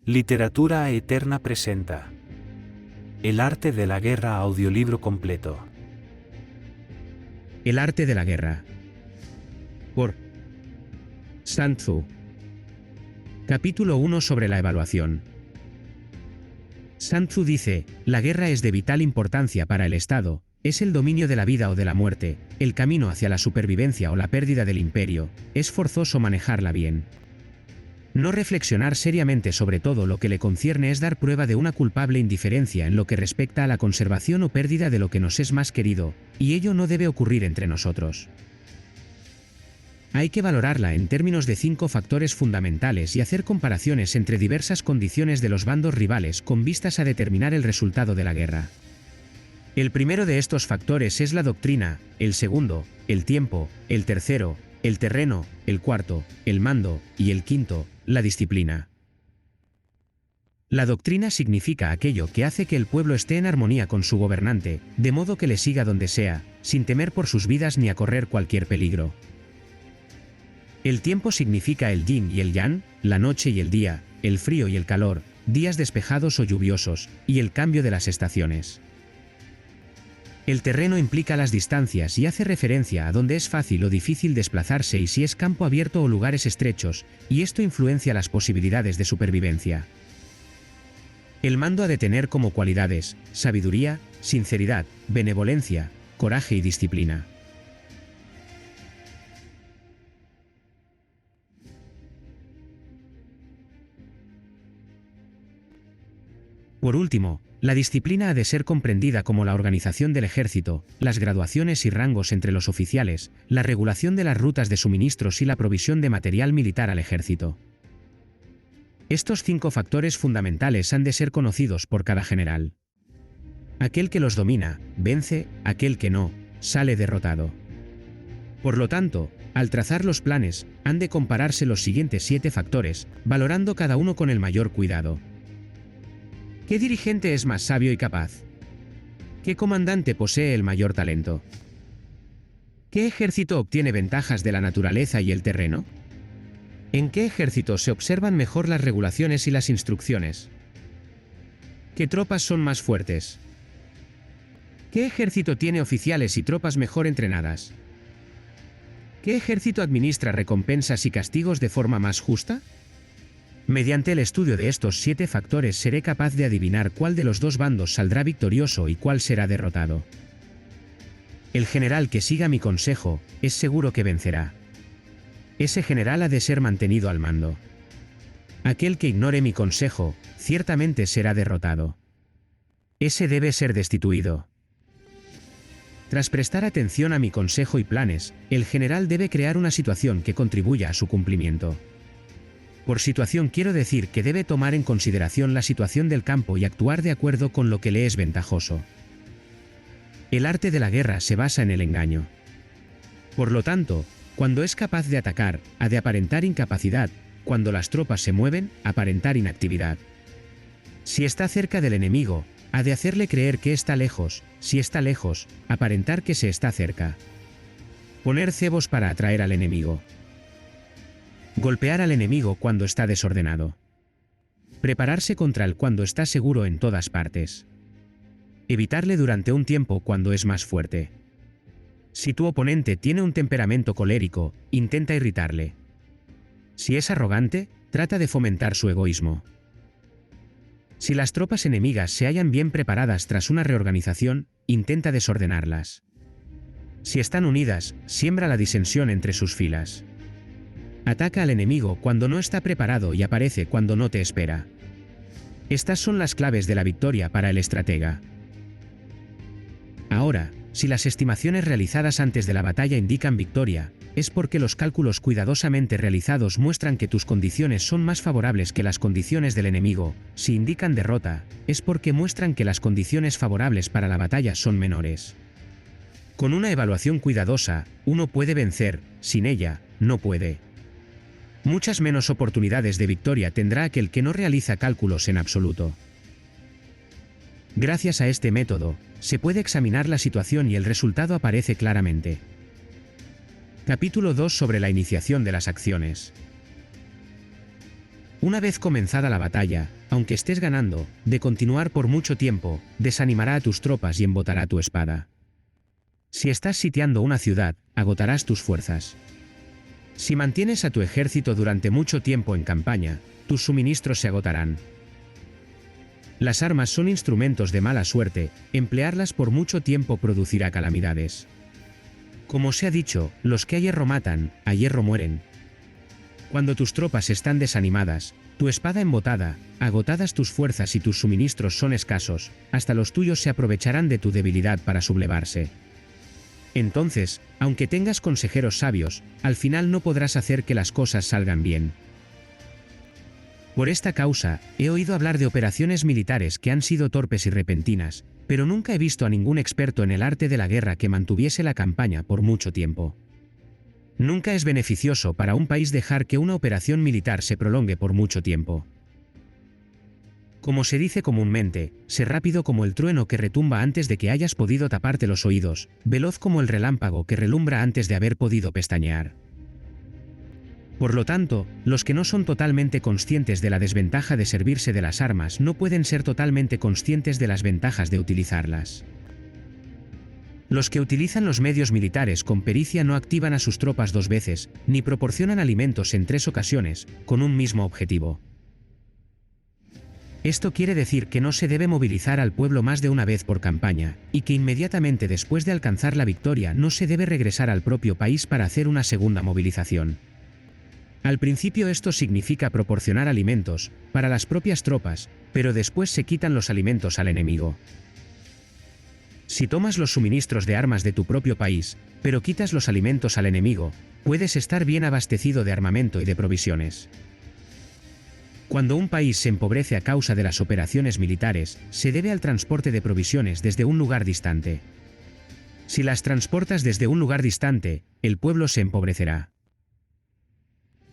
Literatura Eterna presenta El arte de la guerra audiolibro completo. El arte de la guerra. Por Sun Tzu. Capítulo 1 sobre la evaluación. Sun Tzu dice, la guerra es de vital importancia para el Estado, es el dominio de la vida o de la muerte, el camino hacia la supervivencia o la pérdida del imperio, es forzoso manejarla bien. No reflexionar seriamente sobre todo lo que le concierne es dar prueba de una culpable indiferencia en lo que respecta a la conservación o pérdida de lo que nos es más querido, y ello no debe ocurrir entre nosotros. Hay que valorarla en términos de 5 factores fundamentales y hacer comparaciones entre diversas condiciones de los bandos rivales con vistas a determinar el resultado de la guerra. El primero de estos factores es la doctrina, el segundo, el tiempo, el tercero, el terreno, el cuarto, el mando, y el quinto, la disciplina. La doctrina significa aquello que hace que el pueblo esté en armonía con su gobernante, de modo que le siga donde sea, sin temer por sus vidas ni a correr cualquier peligro. El tiempo significa el yin y el yang, la noche y el día, el frío y el calor, días despejados o lluviosos, y el cambio de las estaciones. El terreno implica las distancias y hace referencia a dónde es fácil o difícil desplazarse y si es campo abierto o lugares estrechos, y esto influencia las posibilidades de supervivencia. El mando ha de tener como cualidades, sabiduría, sinceridad, benevolencia, coraje y disciplina. Por último, la disciplina ha de ser comprendida como la organización del ejército, las graduaciones y rangos entre los oficiales, la regulación de las rutas de suministros y la provisión de material militar al ejército. Estos 5 factores fundamentales han de ser conocidos por cada general. Aquel que los domina, vence, aquel que no, sale derrotado. Por lo tanto, al trazar los planes, han de compararse los siguientes 7 factores, valorando cada uno con el mayor cuidado. ¿Qué dirigente es más sabio y capaz? ¿Qué comandante posee el mayor talento? ¿Qué ejército obtiene ventajas de la naturaleza y el terreno? ¿En qué ejército se observan mejor las regulaciones y las instrucciones? ¿Qué tropas son más fuertes? ¿Qué ejército tiene oficiales y tropas mejor entrenadas? ¿Qué ejército administra recompensas y castigos de forma más justa? Mediante el estudio de estos 7 factores seré capaz de adivinar cuál de los dos bandos saldrá victorioso y cuál será derrotado. El general que siga mi consejo, es seguro que vencerá. Ese general ha de ser mantenido al mando. Aquel que ignore mi consejo, ciertamente será derrotado. Ese debe ser destituido. Tras prestar atención a mi consejo y planes, el general debe crear una situación que contribuya a su cumplimiento. Por situación quiero decir que debe tomar en consideración la situación del campo y actuar de acuerdo con lo que le es ventajoso. El arte de la guerra se basa en el engaño. Por lo tanto, cuando es capaz de atacar, ha de aparentar incapacidad, cuando las tropas se mueven, aparentar inactividad. Si está cerca del enemigo, ha de hacerle creer que está lejos, si está lejos, aparentar que se está cerca. Poner cebos para atraer al enemigo. Golpear al enemigo cuando está desordenado. Prepararse contra él cuando está seguro en todas partes. Evitarle durante un tiempo cuando es más fuerte. Si tu oponente tiene un temperamento colérico, intenta irritarle. Si es arrogante, trata de fomentar su egoísmo. Si las tropas enemigas se hallan bien preparadas tras una reorganización, intenta desordenarlas. Si están unidas, siembra la disensión entre sus filas. Ataca al enemigo cuando no está preparado y aparece cuando no te espera. Estas son las claves de la victoria para el estratega. Ahora, si las estimaciones realizadas antes de la batalla indican victoria, es porque los cálculos cuidadosamente realizados muestran que tus condiciones son más favorables que las condiciones del enemigo. Si indican derrota, es porque muestran que las condiciones favorables para la batalla son menores. Con una evaluación cuidadosa, uno puede vencer, sin ella, no puede. Muchas menos oportunidades de victoria tendrá aquel que no realiza cálculos en absoluto. Gracias a este método, se puede examinar la situación y el resultado aparece claramente. Capítulo 2 sobre la iniciación de las acciones. Una vez comenzada la batalla, aunque estés ganando, de continuar por mucho tiempo, desanimará a tus tropas y embotará tu espada. Si estás sitiando una ciudad, agotarás tus fuerzas. Si mantienes a tu ejército durante mucho tiempo en campaña, tus suministros se agotarán. Las armas son instrumentos de mala suerte, emplearlas por mucho tiempo producirá calamidades. Como se ha dicho, los que a hierro matan, a hierro mueren. Cuando tus tropas están desanimadas, tu espada embotada, agotadas tus fuerzas y tus suministros son escasos, hasta los tuyos se aprovecharán de tu debilidad para sublevarse. Entonces, aunque tengas consejeros sabios, al final no podrás hacer que las cosas salgan bien. Por esta causa, he oído hablar de operaciones militares que han sido torpes y repentinas, pero nunca he visto a ningún experto en el arte de la guerra que mantuviese la campaña por mucho tiempo. Nunca es beneficioso para un país dejar que una operación militar se prolongue por mucho tiempo. Como se dice comúnmente, sé rápido como el trueno que retumba antes de que hayas podido taparte los oídos, veloz como el relámpago que relumbra antes de haber podido pestañear. Por lo tanto, los que no son totalmente conscientes de la desventaja de servirse de las armas no pueden ser totalmente conscientes de las ventajas de utilizarlas. Los que utilizan los medios militares con pericia no activan a sus tropas 2 veces, ni proporcionan alimentos en 3 ocasiones, con un mismo objetivo. Esto quiere decir que no se debe movilizar al pueblo más de una vez por campaña, y que inmediatamente después de alcanzar la victoria no se debe regresar al propio país para hacer una segunda movilización. Al principio esto significa proporcionar alimentos para las propias tropas, pero después se quitan los alimentos al enemigo. Si tomas los suministros de armas de tu propio país, pero quitas los alimentos al enemigo, puedes estar bien abastecido de armamento y de provisiones. Cuando un país se empobrece a causa de las operaciones militares, se debe al transporte de provisiones desde un lugar distante. Si las transportas desde un lugar distante, el pueblo se empobrecerá.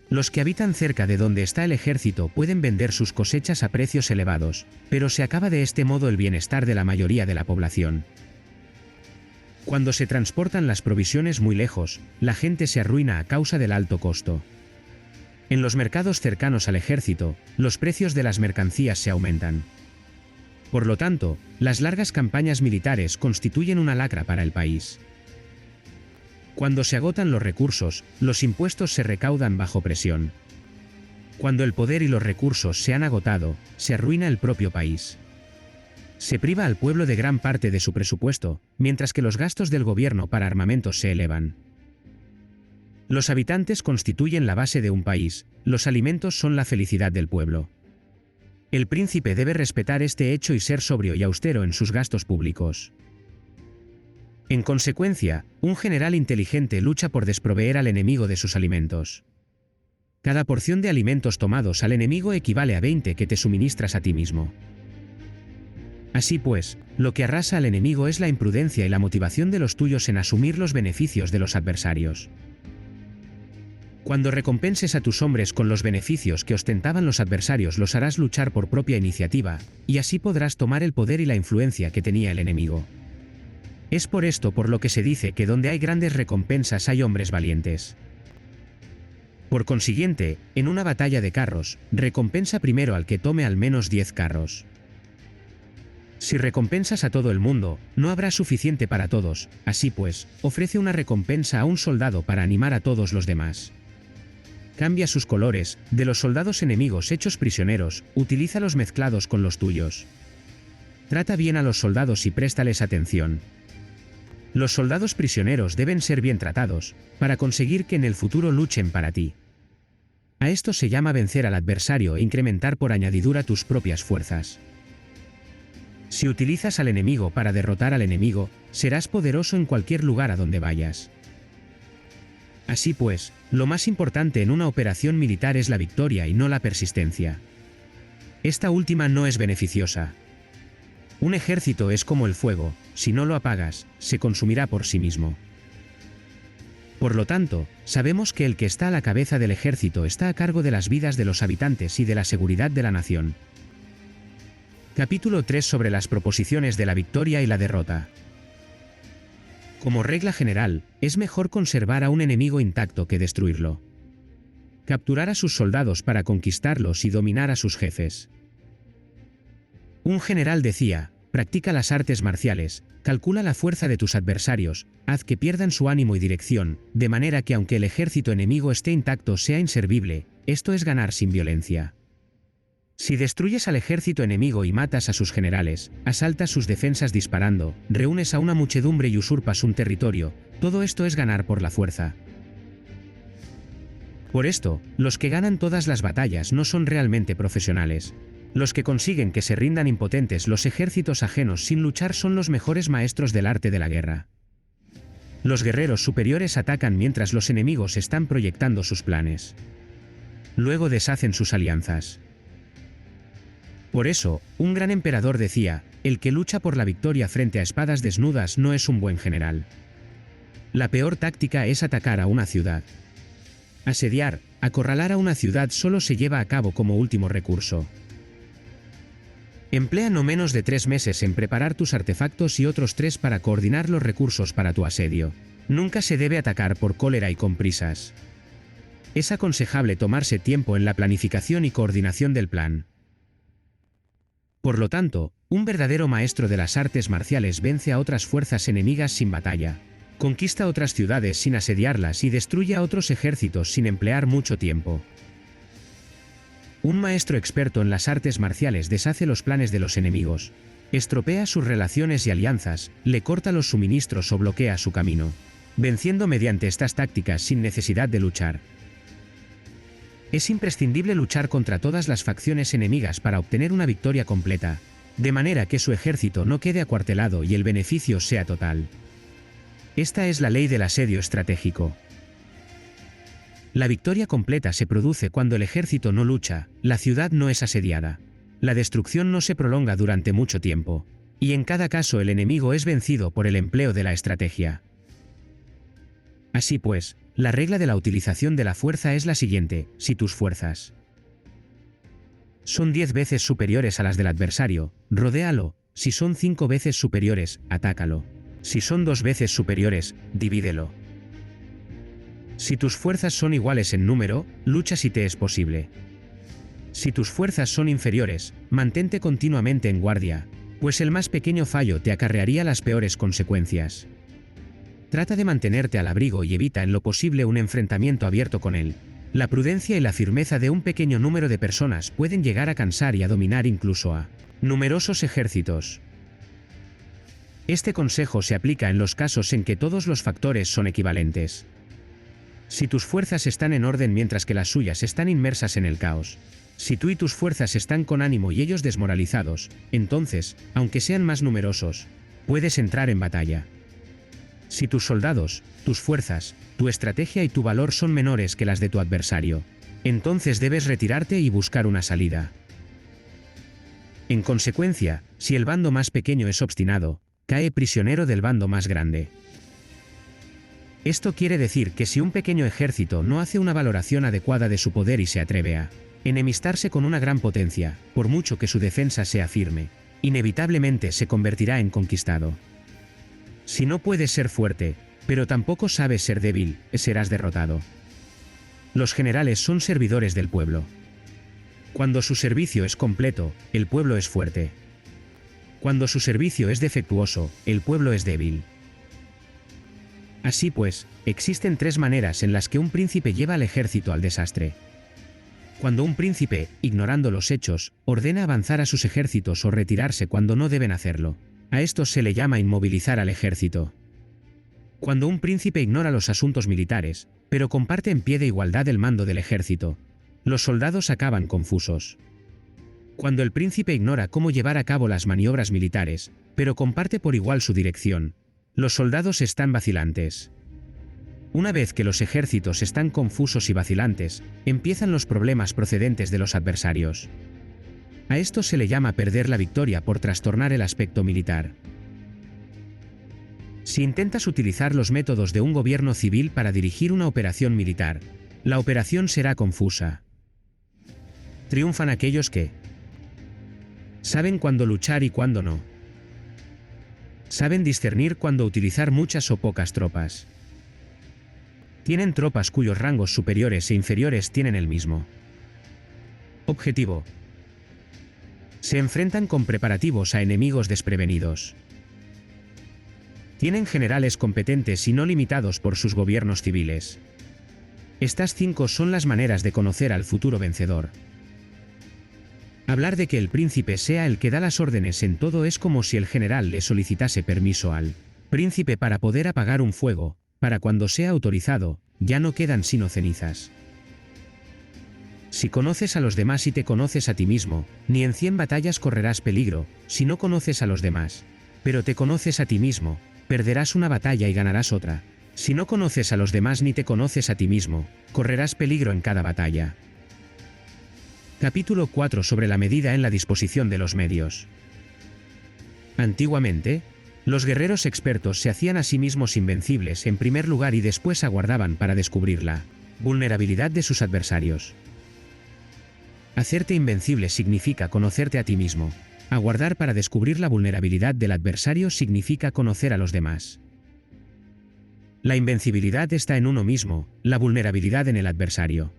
Los que habitan cerca de donde está el ejército pueden vender sus cosechas a precios elevados, pero se acaba de este modo el bienestar de la mayoría de la población. Cuando se transportan las provisiones muy lejos, la gente se arruina a causa del alto costo. En los mercados cercanos al ejército, los precios de las mercancías se aumentan. Por lo tanto, las largas campañas militares constituyen una lacra para el país. Cuando se agotan los recursos, los impuestos se recaudan bajo presión. Cuando el poder y los recursos se han agotado, se arruina el propio país. Se priva al pueblo de gran parte de su presupuesto, mientras que los gastos del gobierno para armamentos se elevan. Los habitantes constituyen la base de un país, los alimentos son la felicidad del pueblo. El príncipe debe respetar este hecho y ser sobrio y austero en sus gastos públicos. En consecuencia, un general inteligente lucha por desproveer al enemigo de sus alimentos. Cada porción de alimentos tomados al enemigo equivale a 20 que te suministras a ti mismo. Así pues, lo que arrasa al enemigo es la imprudencia y la motivación de los tuyos en asumir los beneficios de los adversarios. Cuando recompenses a tus hombres con los beneficios que ostentaban los adversarios, los harás luchar por propia iniciativa, y así podrás tomar el poder y la influencia que tenía el enemigo. Es por esto por lo que se dice que donde hay grandes recompensas hay hombres valientes. Por consiguiente, en una batalla de carros, recompensa primero al que tome al menos 10 carros. Si recompensas a todo el mundo, no habrá suficiente para todos, así pues, ofrece una recompensa a un soldado para animar a todos los demás. Cambia sus colores, de los soldados enemigos hechos prisioneros, utilízalos mezclados con los tuyos. Trata bien a los soldados y préstales atención. Los soldados prisioneros deben ser bien tratados, para conseguir que en el futuro luchen para ti. A esto se llama vencer al adversario e incrementar por añadidura tus propias fuerzas. Si utilizas al enemigo para derrotar al enemigo, serás poderoso en cualquier lugar a donde vayas. Así pues, lo más importante en una operación militar es la victoria y no la persistencia. Esta última no es beneficiosa. Un ejército es como el fuego, si no lo apagas, se consumirá por sí mismo. Por lo tanto, sabemos que el que está a la cabeza del ejército está a cargo de las vidas de los habitantes y de la seguridad de la nación. Capítulo 3 sobre las proposiciones de la victoria y la derrota. Como regla general, es mejor conservar a un enemigo intacto que destruirlo. capturar a sus soldados para conquistarlos y dominar a sus jefes. Un general decía: practica las artes marciales, calcula la fuerza de tus adversarios, haz que pierdan su ánimo y dirección, de manera que aunque el ejército enemigo esté intacto sea inservible. Esto es ganar sin violencia. Si destruyes al ejército enemigo y matas a sus generales, asaltas sus defensas disparando, reúnes a una muchedumbre y usurpas un territorio, todo esto es ganar por la fuerza. Por esto, los que ganan todas las batallas no son realmente profesionales. Los que consiguen que se rindan impotentes los ejércitos ajenos sin luchar son los mejores maestros del arte de la guerra. Los guerreros superiores atacan mientras los enemigos están proyectando sus planes. Luego deshacen sus alianzas. Por eso, un gran emperador decía: el que lucha por la victoria frente a espadas desnudas no es un buen general. La peor táctica es atacar a una ciudad. Asediar, acorralar a una ciudad solo se lleva a cabo como último recurso. Emplea no menos de 3 meses en preparar tus artefactos y otros 3 para coordinar los recursos para tu asedio. Nunca se debe atacar por cólera y con prisas. Es aconsejable tomarse tiempo en la planificación y coordinación del plan. Por lo tanto, un verdadero maestro de las artes marciales vence a otras fuerzas enemigas sin batalla, conquista otras ciudades sin asediarlas y destruye a otros ejércitos sin emplear mucho tiempo. Un maestro experto en las artes marciales deshace los planes de los enemigos, estropea sus relaciones y alianzas, le corta los suministros o bloquea su camino, venciendo mediante estas tácticas sin necesidad de luchar. Es imprescindible luchar contra todas las facciones enemigas para obtener una victoria completa, de manera que su ejército no quede acuartelado y el beneficio sea total. Esta es la ley del asedio estratégico. La victoria completa se produce cuando el ejército no lucha, la ciudad no es asediada, la destrucción no se prolonga durante mucho tiempo, y en cada caso el enemigo es vencido por el empleo de la estrategia. Así pues, la regla de la utilización de la fuerza es la siguiente: si tus fuerzas son 10 veces superiores a las del adversario, rodéalo; si son 5 veces superiores, atácalo; si son 2 veces superiores, divídelo. Si tus fuerzas son iguales en número, lucha si te es posible. Si tus fuerzas son inferiores, mantente continuamente en guardia, pues el más pequeño fallo te acarrearía las peores consecuencias. Trata de mantenerte al abrigo y evita en lo posible un enfrentamiento abierto con él. La prudencia y la firmeza de un pequeño número de personas pueden llegar a cansar y a dominar incluso a numerosos ejércitos. Este consejo se aplica en los casos en que todos los factores son equivalentes. Si tus fuerzas están en orden mientras que las suyas están inmersas en el caos, si tú y tus fuerzas están con ánimo y ellos desmoralizados, entonces, aunque sean más numerosos, puedes entrar en batalla. Si tus soldados, tus fuerzas, tu estrategia y tu valor son menores que las de tu adversario, entonces debes retirarte y buscar una salida. En consecuencia, si el bando más pequeño es obstinado, cae prisionero del bando más grande. Esto quiere decir que si un pequeño ejército no hace una valoración adecuada de su poder y se atreve a enemistarse con una gran potencia, por mucho que su defensa sea firme, inevitablemente se convertirá en conquistado. Si no puedes ser fuerte, pero tampoco sabes ser débil, serás derrotado. Los generales son servidores del pueblo. Cuando su servicio es completo, el pueblo es fuerte. Cuando su servicio es defectuoso, el pueblo es débil. Así pues, existen 3 maneras en las que un príncipe lleva al ejército al desastre. Cuando un príncipe, ignorando los hechos, ordena avanzar a sus ejércitos o retirarse cuando no deben hacerlo. A esto se le llama inmovilizar al ejército. Cuando un príncipe ignora los asuntos militares, pero comparte en pie de igualdad el mando del ejército, los soldados acaban confusos. Cuando el príncipe ignora cómo llevar a cabo las maniobras militares, pero comparte por igual su dirección, los soldados están vacilantes. Una vez que los ejércitos están confusos y vacilantes, empiezan los problemas procedentes de los adversarios. A esto se le llama perder la victoria por trastornar el aspecto militar. Si intentas utilizar los métodos de un gobierno civil para dirigir una operación militar, la operación será confusa. Triunfan aquellos que saben cuándo luchar y cuándo no. Saben discernir cuándo utilizar muchas o pocas tropas. Tienen tropas cuyos rangos superiores e inferiores tienen el mismo objetivo. Se enfrentan con preparativos a enemigos desprevenidos. Tienen generales competentes y no limitados por sus gobiernos civiles. Estas 5 son las maneras de conocer al futuro vencedor. Hablar de que el príncipe sea el que da las órdenes en todo es como si el general le solicitase permiso al príncipe para poder apagar un fuego, para cuando sea autorizado, ya no quedan sino cenizas. Si conoces a los demás y te conoces a ti mismo, ni en 100 batallas correrás peligro, si no conoces a los demás. Pero te conoces a ti mismo, perderás una batalla y ganarás otra. Si no conoces a los demás ni te conoces a ti mismo, correrás peligro en cada batalla. Capítulo 4 sobre la medida en la disposición de los medios. Antiguamente, los guerreros expertos se hacían a sí mismos invencibles en primer lugar y después aguardaban para descubrir la vulnerabilidad de sus adversarios. Hacerte invencible significa conocerte a ti mismo. Aguardar para descubrir la vulnerabilidad del adversario significa conocer a los demás. La invencibilidad está en uno mismo, la vulnerabilidad en el adversario.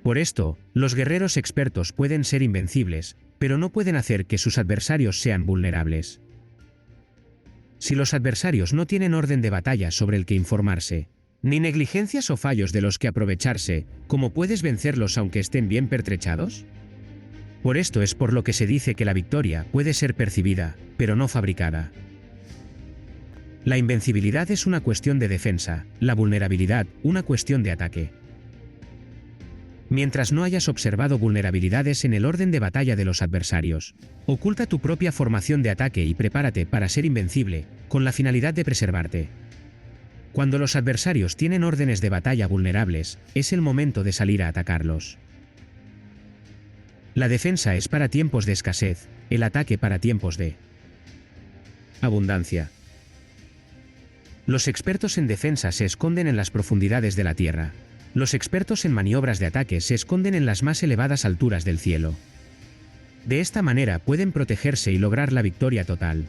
Por esto, los guerreros expertos pueden ser invencibles, pero no pueden hacer que sus adversarios sean vulnerables. Si los adversarios no tienen orden de batalla sobre el que informarse, ni negligencias o fallos de los que aprovecharse, ¿cómo puedes vencerlos aunque estén bien pertrechados? Por esto es por lo que se dice que la victoria puede ser percibida, pero no fabricada. La invencibilidad es una cuestión de defensa, la vulnerabilidad, una cuestión de ataque. Mientras no hayas observado vulnerabilidades en el orden de batalla de los adversarios, oculta tu propia formación de ataque y prepárate para ser invencible, con la finalidad de preservarte. Cuando los adversarios tienen órdenes de batalla vulnerables, es el momento de salir a atacarlos. La defensa es para tiempos de escasez, el ataque para tiempos de abundancia. Los expertos en defensa se esconden en las profundidades de la tierra. Los expertos en maniobras de ataque se esconden en las más elevadas alturas del cielo. De esta manera pueden protegerse y lograr la victoria total.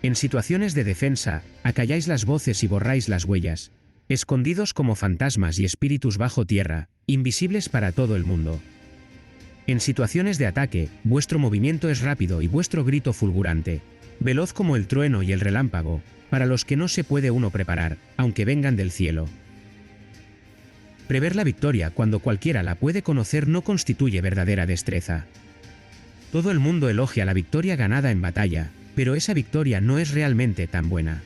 En situaciones de defensa, acalláis las voces y borráis las huellas, escondidos como fantasmas y espíritus bajo tierra, invisibles para todo el mundo. En situaciones de ataque, vuestro movimiento es rápido y vuestro grito fulgurante, veloz como el trueno y el relámpago, para los que no se puede uno preparar, aunque vengan del cielo. Prever la victoria cuando cualquiera la puede conocer no constituye verdadera destreza. Todo el mundo elogia la victoria ganada en batalla, pero esa victoria no es realmente tan buena.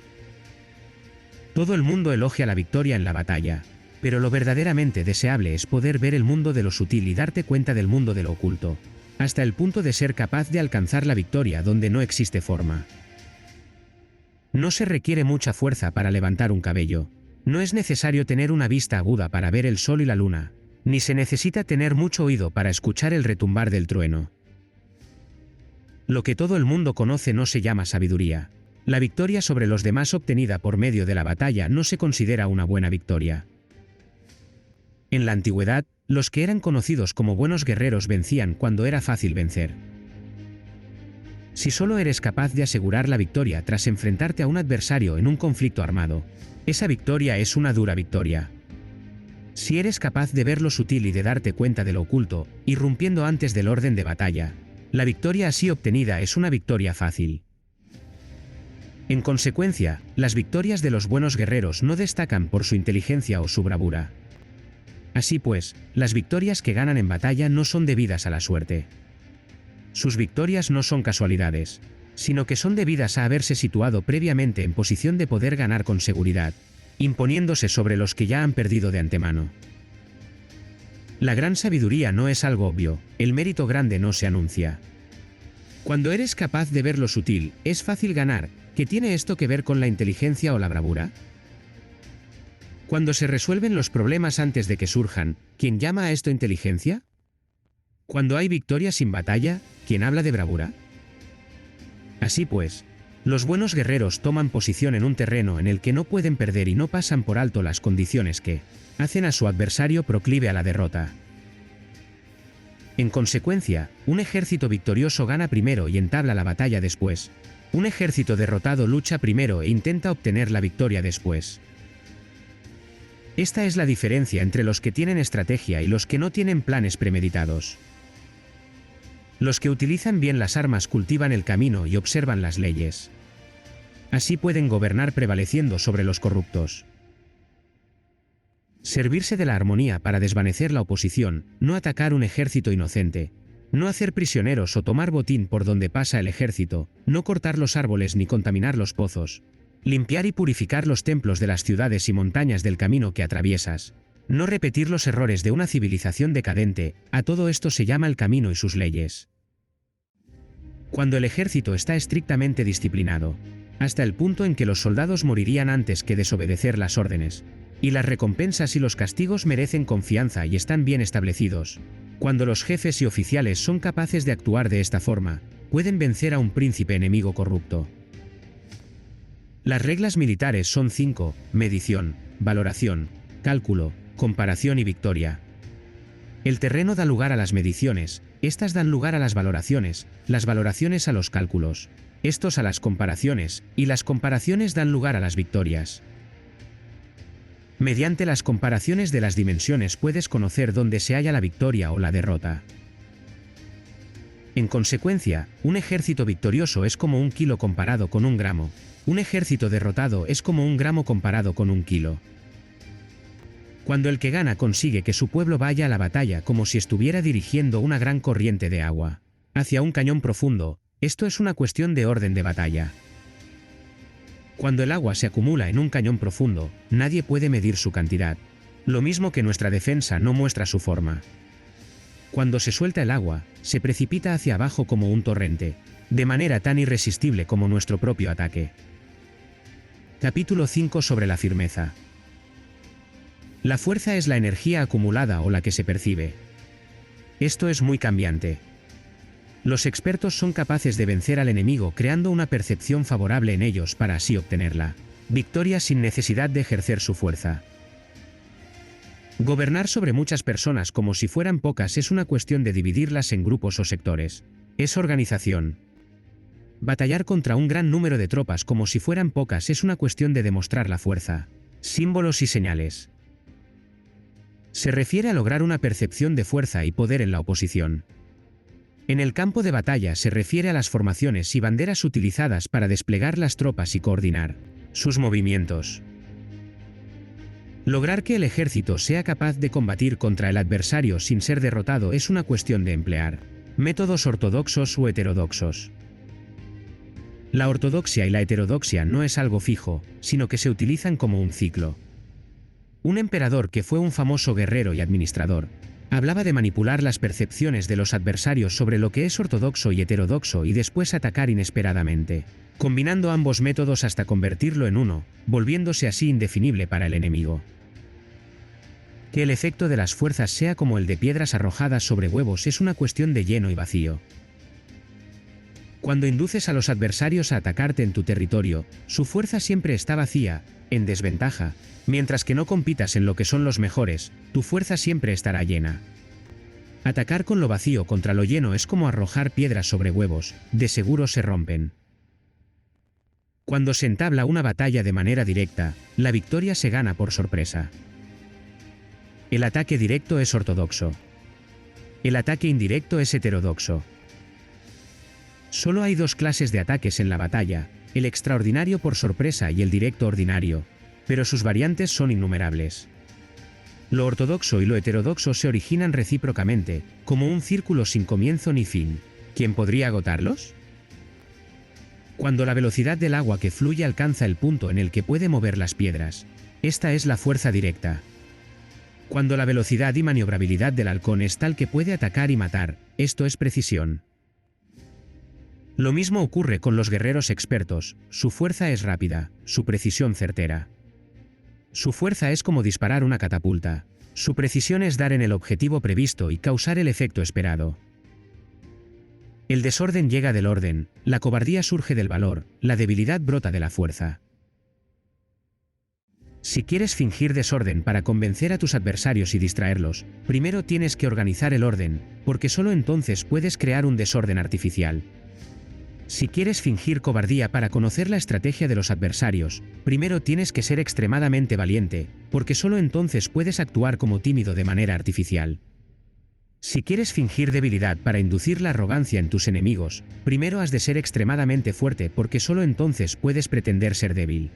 Todo el mundo elogia la victoria en la batalla, pero lo verdaderamente deseable es poder ver el mundo de lo sutil y darte cuenta del mundo de lo oculto, hasta el punto de ser capaz de alcanzar la victoria donde no existe forma. No se requiere mucha fuerza para levantar un cabello. No es necesario tener una vista aguda para ver el sol y la luna, ni se necesita tener mucho oído para escuchar el retumbar del trueno. Lo que todo el mundo conoce no se llama sabiduría. La victoria sobre los demás obtenida por medio de la batalla no se considera una buena victoria. En la antigüedad, los que eran conocidos como buenos guerreros vencían cuando era fácil vencer. Si solo eres capaz de asegurar la victoria tras enfrentarte a un adversario en un conflicto armado, esa victoria es una dura victoria. Si eres capaz de ver lo sutil y de darte cuenta de lo oculto, irrumpiendo antes del orden de batalla, la victoria así obtenida es una victoria fácil. En consecuencia, las victorias de los buenos guerreros no destacan por su inteligencia o su bravura. Así pues, las victorias que ganan en batalla no son debidas a la suerte. Sus victorias no son casualidades, sino que son debidas a haberse situado previamente en posición de poder ganar con seguridad, imponiéndose sobre los que ya han perdido de antemano. La gran sabiduría no es algo obvio, el mérito grande no se anuncia. Cuando eres capaz de ver lo sutil, es fácil ganar. ¿Qué tiene esto que ver con la inteligencia o la bravura? Cuando se resuelven los problemas antes de que surjan, ¿quién llama a esto inteligencia? Cuando hay victoria sin batalla, ¿quién habla de bravura? Así pues, los buenos guerreros toman posición en un terreno en el que no pueden perder y no pasan por alto las condiciones que hacen a su adversario proclive a la derrota. En consecuencia, un ejército victorioso gana primero y entabla la batalla después. Un ejército derrotado lucha primero e intenta obtener la victoria después. Esta es la diferencia entre los que tienen estrategia y los que no tienen planes premeditados. Los que utilizan bien las armas cultivan el camino y observan las leyes. Así pueden gobernar prevaleciendo sobre los corruptos. Servirse de la armonía para desvanecer la oposición, no atacar un ejército inocente, no hacer prisioneros o tomar botín por donde pasa el ejército, no cortar los árboles ni contaminar los pozos, limpiar y purificar los templos de las ciudades y montañas del camino que atraviesas, no repetir los errores de una civilización decadente, a todo esto se llama el camino y sus leyes. Cuando el ejército está estrictamente disciplinado, hasta el punto en que los soldados morirían antes que desobedecer las órdenes, y las recompensas y los castigos merecen confianza y están bien establecidos, cuando los jefes y oficiales son capaces de actuar de esta forma, pueden vencer a un príncipe enemigo corrupto. Las reglas militares son 5: medición, valoración, cálculo, comparación y victoria. El terreno da lugar a las mediciones, estas dan lugar a las valoraciones a los cálculos, estos a las comparaciones, y las comparaciones dan lugar a las victorias. Mediante las comparaciones de las dimensiones puedes conocer dónde se halla la victoria o la derrota. En consecuencia, un ejército victorioso es como 1 kilo comparado con 1 gramo, un ejército derrotado es como 1 gramo comparado con 1 kilo. Cuando el que gana consigue que su pueblo vaya a la batalla como si estuviera dirigiendo una gran corriente de agua hacia un cañón profundo, esto es una cuestión de orden de batalla. Cuando el agua se acumula en un cañón profundo, nadie puede medir su cantidad, lo mismo que nuestra defensa no muestra su forma. Cuando se suelta el agua, se precipita hacia abajo como un torrente, de manera tan irresistible como nuestro propio ataque. Capítulo 5 sobre la firmeza. La fuerza es la energía acumulada o la que se percibe. Esto es muy cambiante. Los expertos son capaces de vencer al enemigo creando una percepción favorable en ellos para así obtenerla victoria sin necesidad de ejercer su fuerza. Gobernar sobre muchas personas como si fueran pocas es una cuestión de dividirlas en grupos o sectores. Es organización. Batallar contra un gran número de tropas como si fueran pocas es una cuestión de demostrar la fuerza. Símbolos y señales. Se refiere a lograr una percepción de fuerza y poder en la oposición. En el campo de batalla se refiere a las formaciones y banderas utilizadas para desplegar las tropas y coordinar sus movimientos. Lograr que el ejército sea capaz de combatir contra el adversario sin ser derrotado es una cuestión de emplear métodos ortodoxos o heterodoxos. La ortodoxia y la heterodoxia no es algo fijo, sino que se utilizan como un ciclo. Un emperador que fue un famoso guerrero y administrador, hablaba de manipular las percepciones de los adversarios sobre lo que es ortodoxo y heterodoxo y después atacar inesperadamente, combinando ambos métodos hasta convertirlo en uno, volviéndose así indefinible para el enemigo. Que el efecto de las fuerzas sea como el de piedras arrojadas sobre huevos es una cuestión de lleno y vacío. Cuando induces a los adversarios a atacarte en tu territorio, su fuerza siempre está vacía, en desventaja, mientras que no compitas en lo que son los mejores, tu fuerza siempre estará llena. Atacar con lo vacío contra lo lleno es como arrojar piedras sobre huevos, de seguro se rompen. Cuando se entabla una batalla de manera directa, la victoria se gana por sorpresa. El ataque directo es ortodoxo. El ataque indirecto es heterodoxo. Solo hay 2 clases de ataques en la batalla, el extraordinario por sorpresa y el directo ordinario, pero sus variantes son innumerables. Lo ortodoxo y lo heterodoxo se originan recíprocamente, como un círculo sin comienzo ni fin. ¿Quién podría agotarlos? Cuando la velocidad del agua que fluye alcanza el punto en el que puede mover las piedras, esta es la fuerza directa. Cuando la velocidad y maniobrabilidad del halcón es tal que puede atacar y matar, esto es precisión. Lo mismo ocurre con los guerreros expertos, su fuerza es rápida, su precisión certera. Su fuerza es como disparar una catapulta, su precisión es dar en el objetivo previsto y causar el efecto esperado. El desorden llega del orden, la cobardía surge del valor, la debilidad brota de la fuerza. Si quieres fingir desorden para convencer a tus adversarios y distraerlos, primero tienes que organizar el orden, porque solo entonces puedes crear un desorden artificial. Si quieres fingir cobardía para conocer la estrategia de los adversarios, primero tienes que ser extremadamente valiente, porque solo entonces puedes actuar como tímido de manera artificial. Si quieres fingir debilidad para inducir la arrogancia en tus enemigos, primero has de ser extremadamente fuerte porque solo entonces puedes pretender ser débil.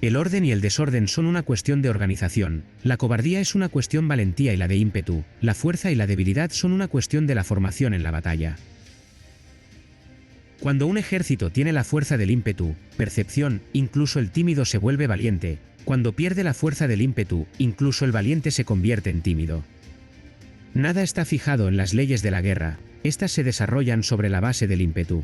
El orden y el desorden son una cuestión de organización, la cobardía es una cuestión valentía y la de ímpetu, la fuerza y la debilidad son una cuestión de la formación en la batalla. Cuando un ejército tiene la fuerza del ímpetu, percepción, incluso el tímido se vuelve valiente, cuando pierde la fuerza del ímpetu, incluso el valiente se convierte en tímido. Nada está fijado en las leyes de la guerra, estas se desarrollan sobre la base del ímpetu.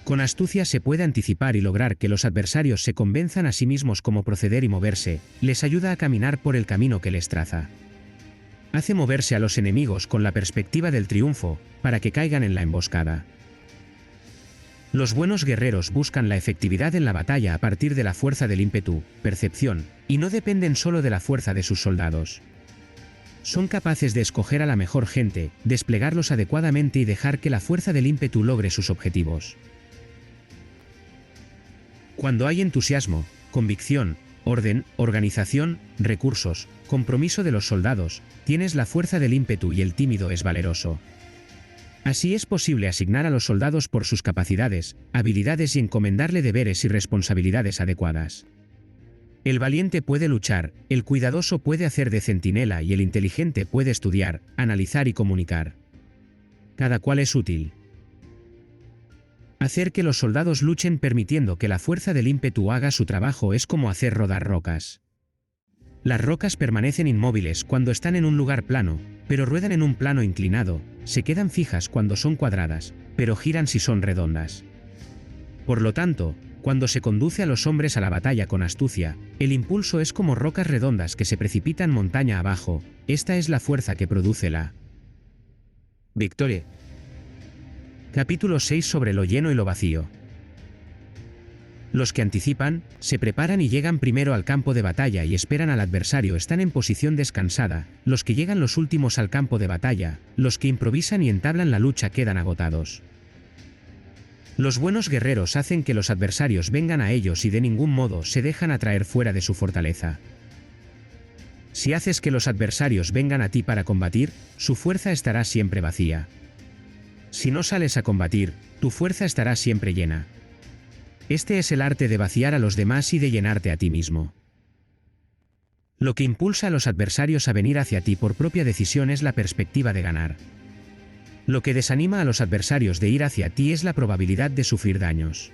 Con astucia se puede anticipar y lograr que los adversarios se convenzan a sí mismos cómo proceder y moverse, les ayuda a caminar por el camino que les traza. Hace moverse a los enemigos con la perspectiva del triunfo, para que caigan en la emboscada. Los buenos guerreros buscan la efectividad en la batalla a partir de la fuerza del ímpetu, percepción, y no dependen solo de la fuerza de sus soldados. Son capaces de escoger a la mejor gente, desplegarlos adecuadamente y dejar que la fuerza del ímpetu logre sus objetivos. Cuando hay entusiasmo, convicción, orden, organización, recursos, compromiso de los soldados, tienes la fuerza del ímpetu y el tímido es valeroso. Así es posible asignar a los soldados por sus capacidades, habilidades y encomendarle deberes y responsabilidades adecuadas. El valiente puede luchar, el cuidadoso puede hacer de centinela y el inteligente puede estudiar, analizar y comunicar. Cada cual es útil. Hacer que los soldados luchen permitiendo que la fuerza del ímpetu haga su trabajo es como hacer rodar rocas. Las rocas permanecen inmóviles cuando están en un lugar plano, pero ruedan en un plano inclinado, se quedan fijas cuando son cuadradas, pero giran si son redondas. Por lo tanto, cuando se conduce a los hombres a la batalla con astucia, el impulso es como rocas redondas que se precipitan montaña abajo, esta es la fuerza que produce la victoria. Capítulo 6 sobre lo lleno y lo vacío. Los que anticipan, se preparan y llegan primero al campo de batalla y esperan al adversario están en posición descansada, los que llegan los últimos al campo de batalla, los que improvisan y entablan la lucha quedan agotados. Los buenos guerreros hacen que los adversarios vengan a ellos y de ningún modo se dejan atraer fuera de su fortaleza. Si haces que los adversarios vengan a ti para combatir, su fuerza estará siempre vacía. Si no sales a combatir, tu fuerza estará siempre llena. Este es el arte de vaciar a los demás y de llenarte a ti mismo. Lo que impulsa a los adversarios a venir hacia ti por propia decisión es la perspectiva de ganar. Lo que desanima a los adversarios de ir hacia ti es la probabilidad de sufrir daños.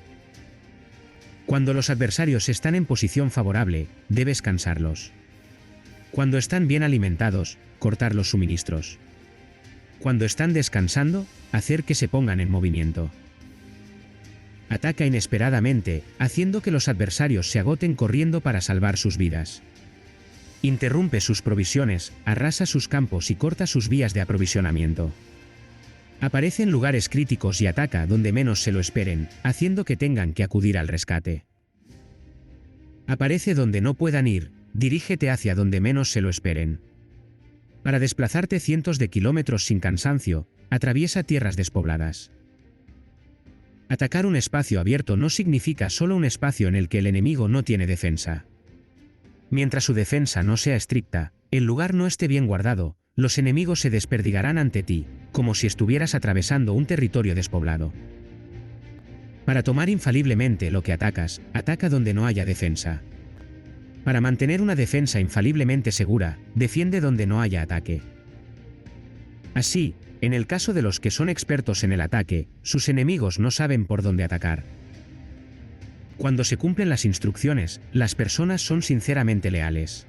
Cuando los adversarios están en posición favorable, debes cansarlos. Cuando están bien alimentados, cortar los suministros. Cuando están descansando, hacer que se pongan en movimiento. Ataca inesperadamente, haciendo que los adversarios se agoten corriendo para salvar sus vidas. Interrumpe sus provisiones, arrasa sus campos y corta sus vías de aprovisionamiento. Aparece en lugares críticos y ataca donde menos se lo esperen, haciendo que tengan que acudir al rescate. Aparece donde no puedan ir, dirígete hacia donde menos se lo esperen. Para desplazarte cientos de kilómetros sin cansancio, atraviesa tierras despobladas. Atacar un espacio abierto no significa solo un espacio en el que el enemigo no tiene defensa. Mientras su defensa no sea estricta, el lugar no esté bien guardado, los enemigos se desperdigarán ante ti, como si estuvieras atravesando un territorio despoblado. Para tomar infaliblemente lo que atacas, ataca donde no haya defensa. Para mantener una defensa infaliblemente segura, defiende donde no haya ataque. Así, en el caso de los que son expertos en el ataque, sus enemigos no saben por dónde atacar. Cuando se cumplen las instrucciones, las personas son sinceramente leales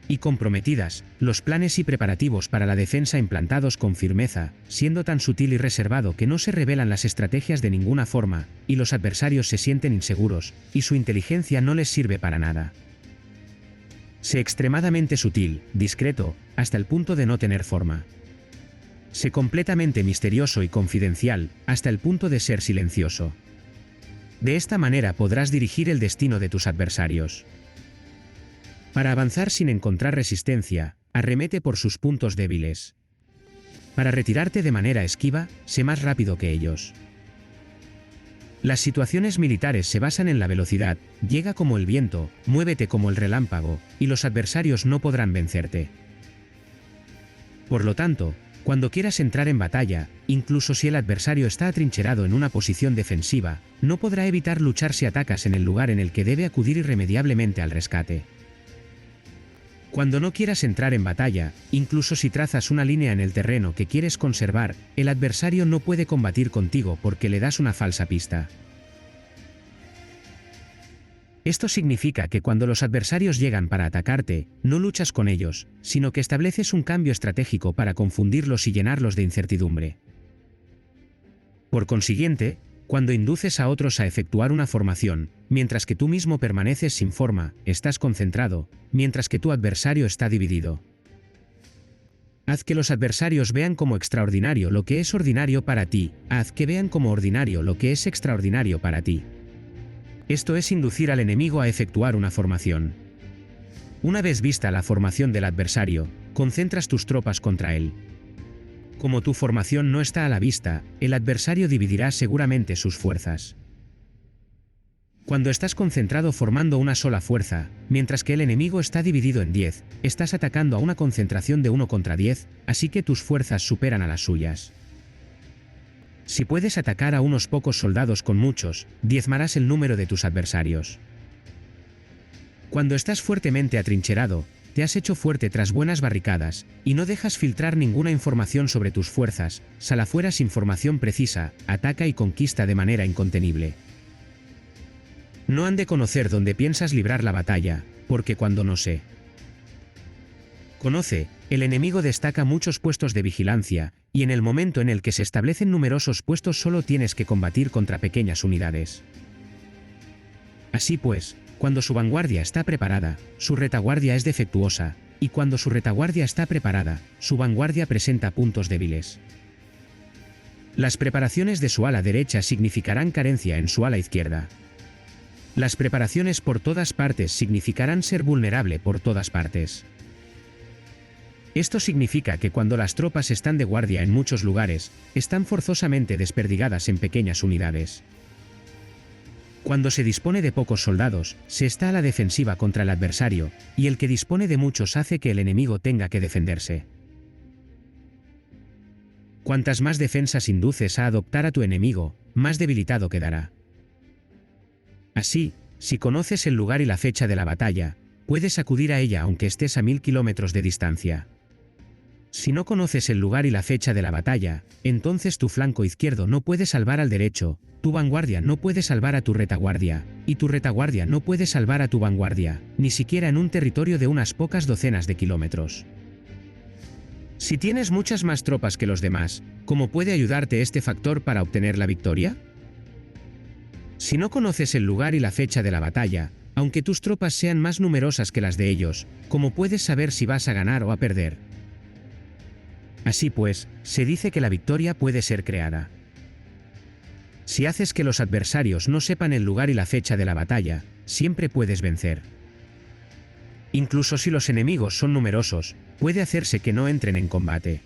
y comprometidas, los planes y preparativos para la defensa implantados con firmeza, siendo tan sutil y reservado que no se revelan las estrategias de ninguna forma, y los adversarios se sienten inseguros, y su inteligencia no les sirve para nada. Sé extremadamente sutil, discreto, hasta el punto de no tener forma. Sé completamente misterioso y confidencial, hasta el punto de ser silencioso. De esta manera podrás dirigir el destino de tus adversarios. Para avanzar sin encontrar resistencia, arremete por sus puntos débiles. Para retirarte de manera esquiva, sé más rápido que ellos. Las situaciones militares se basan en la velocidad, llega como el viento, muévete como el relámpago, y los adversarios no podrán vencerte. Por lo tanto, cuando quieras entrar en batalla, incluso si el adversario está atrincherado en una posición defensiva, no podrá evitar luchar si atacas en el lugar en el que debe acudir irremediablemente al rescate. Cuando no quieras entrar en batalla, incluso si trazas una línea en el terreno que quieres conservar, el adversario no puede combatir contigo porque le das una falsa pista. Esto significa que cuando los adversarios llegan para atacarte, no luchas con ellos, sino que estableces un cambio estratégico para confundirlos y llenarlos de incertidumbre. Por consiguiente, cuando induces a otros a efectuar una formación, mientras que tú mismo permaneces sin forma, estás concentrado, mientras que tu adversario está dividido. Haz que los adversarios vean como extraordinario lo que es ordinario para ti, haz que vean como ordinario lo que es extraordinario para ti. Esto es inducir al enemigo a efectuar una formación. Una vez vista la formación del adversario, concentras tus tropas contra él. Como tu formación no está a la vista, el adversario dividirá seguramente sus fuerzas. Cuando estás concentrado formando una sola fuerza, mientras que el enemigo está dividido en 10, estás atacando a una concentración de 1 contra 10, así que tus fuerzas superan a las suyas. Si puedes atacar a unos pocos soldados con muchos, diezmarás el número de tus adversarios. Cuando estás fuertemente atrincherado, te has hecho fuerte tras buenas barricadas, y no dejas filtrar ninguna información sobre tus fuerzas, sal afuera sin información precisa, ataca y conquista de manera incontenible. No han de conocer dónde piensas librar la batalla, porque cuando no sé. Conoce, el enemigo destaca muchos puestos de vigilancia, y en el momento en el que se establecen numerosos puestos solo tienes que combatir contra pequeñas unidades. Así pues, cuando su vanguardia está preparada, su retaguardia es defectuosa, y cuando su retaguardia está preparada, su vanguardia presenta puntos débiles. Las preparaciones de su ala derecha significarán carencia en su ala izquierda. Las preparaciones por todas partes significarán ser vulnerable por todas partes. Esto significa que cuando las tropas están de guardia en muchos lugares, están forzosamente desperdigadas en pequeñas unidades. Cuando se dispone de pocos soldados, se está a la defensiva contra el adversario, y el que dispone de muchos hace que el enemigo tenga que defenderse. Cuantas más defensas induces a adoptar a tu enemigo, más debilitado quedará. Así, si conoces el lugar y la fecha de la batalla, puedes acudir a ella aunque estés a 1000 kilómetros de distancia. Si no conoces el lugar y la fecha de la batalla, entonces tu flanco izquierdo no puede salvar al derecho, tu vanguardia no puede salvar a tu retaguardia, y tu retaguardia no puede salvar a tu vanguardia, ni siquiera en un territorio de unas pocas docenas de kilómetros. Si tienes muchas más tropas que los demás, ¿cómo puede ayudarte este factor para obtener la victoria? Si no conoces el lugar y la fecha de la batalla, aunque tus tropas sean más numerosas que las de ellos, ¿cómo puedes saber si vas a ganar o a perder? Así pues, se dice que la victoria puede ser creada. Si haces que los adversarios no sepan el lugar y la fecha de la batalla, siempre puedes vencer. Incluso si los enemigos son numerosos, puede hacerse que no entren en combate.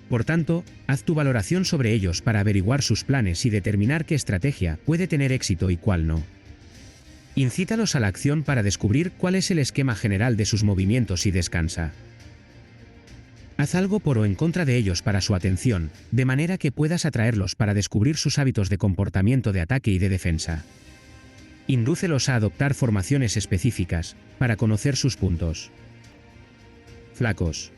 Por tanto, haz tu valoración sobre ellos para averiguar sus planes y determinar qué estrategia puede tener éxito y cuál no. Incítalos a la acción para descubrir cuál es el esquema general de sus movimientos y descansa. Haz algo por o en contra de ellos para su atención, de manera que puedas atraerlos para descubrir sus hábitos de comportamiento de ataque y de defensa. Indúcelos a adoptar formaciones específicas, para conocer sus puntos flacos.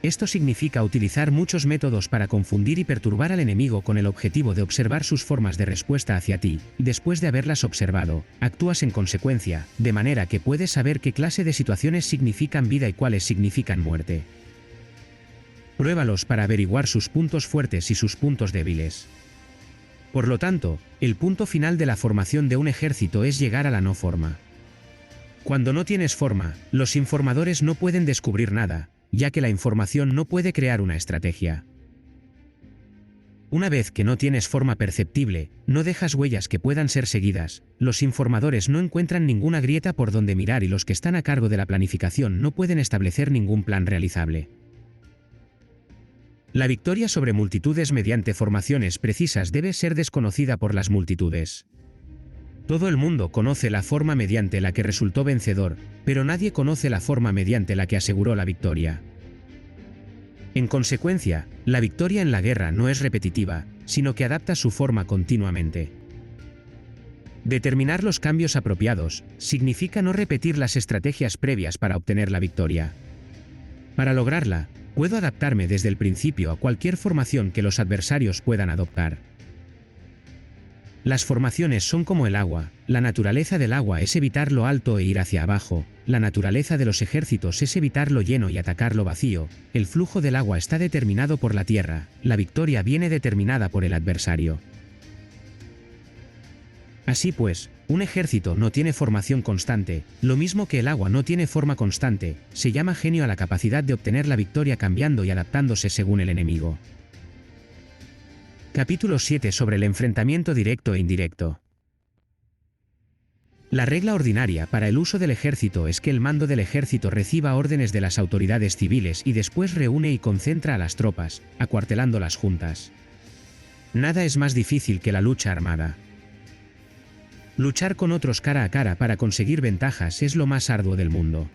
Esto significa utilizar muchos métodos para confundir y perturbar al enemigo con el objetivo de observar sus formas de respuesta hacia ti, y después de haberlas observado, actúas en consecuencia, de manera que puedes saber qué clase de situaciones significan vida y cuáles significan muerte. Pruébalos para averiguar sus puntos fuertes y sus puntos débiles. Por lo tanto, el punto final de la formación de un ejército es llegar a la no forma. Cuando no tienes forma, los informadores no pueden descubrir nada, ya que la información no puede crear una estrategia. Una vez que no tienes forma perceptible, no dejas huellas que puedan ser seguidas, los informadores no encuentran ninguna grieta por donde mirar y los que están a cargo de la planificación no pueden establecer ningún plan realizable. La victoria sobre multitudes mediante formaciones precisas debe ser desconocida por las multitudes. Todo el mundo conoce la forma mediante la que resultó vencedor, pero nadie conoce la forma mediante la que aseguró la victoria. En consecuencia, la victoria en la guerra no es repetitiva, sino que adapta su forma continuamente. Determinar los cambios apropiados significa no repetir las estrategias previas para obtener la victoria. Para lograrla, puedo adaptarme desde el principio a cualquier formación que los adversarios puedan adoptar. Las formaciones son como el agua, la naturaleza del agua es evitar lo alto e ir hacia abajo, la naturaleza de los ejércitos es evitar lo lleno y atacar lo vacío, el flujo del agua está determinado por la tierra, la victoria viene determinada por el adversario. Así pues, un ejército no tiene formación constante, lo mismo que el agua no tiene forma constante, se llama genio a la capacidad de obtener la victoria cambiando y adaptándose según el enemigo. Capítulo 7 sobre el enfrentamiento directo e indirecto. La regla ordinaria para el uso del ejército es que el mando del ejército reciba órdenes de las autoridades civiles y después reúne y concentra a las tropas, acuartelándolas juntas. Nada es más difícil que la lucha armada. Luchar con otros cara a cara para conseguir ventajas es lo más arduo del mundo.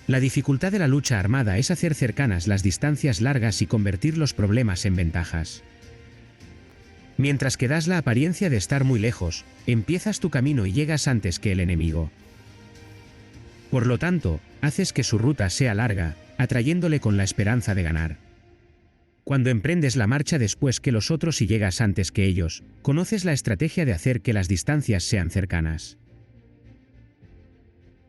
La dificultad de la lucha armada es hacer cercanas las distancias largas y convertir los problemas en ventajas. Mientras que das la apariencia de estar muy lejos, empiezas tu camino y llegas antes que el enemigo. Por lo tanto, haces que su ruta sea larga, atrayéndole con la esperanza de ganar. Cuando emprendes la marcha después que los otros y llegas antes que ellos, conoces la estrategia de hacer que las distancias sean cercanas.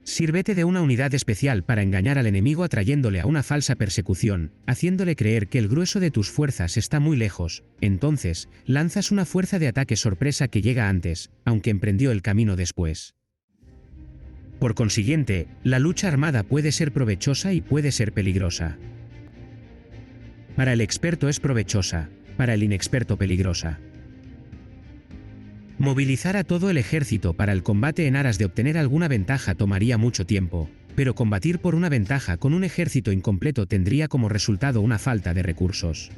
Sírvete de una unidad especial para engañar al enemigo atrayéndole a una falsa persecución, haciéndole creer que el grueso de tus fuerzas está muy lejos, entonces, lanzas una fuerza de ataque sorpresa que llega antes, aunque emprendió el camino después. Por consiguiente, la lucha armada puede ser provechosa y puede ser peligrosa. Para el experto es provechosa, para el inexperto peligrosa. Movilizar a todo el ejército para el combate en aras de obtener alguna ventaja tomaría mucho tiempo, pero combatir por una ventaja con un ejército incompleto tendría como resultado una falta de recursos.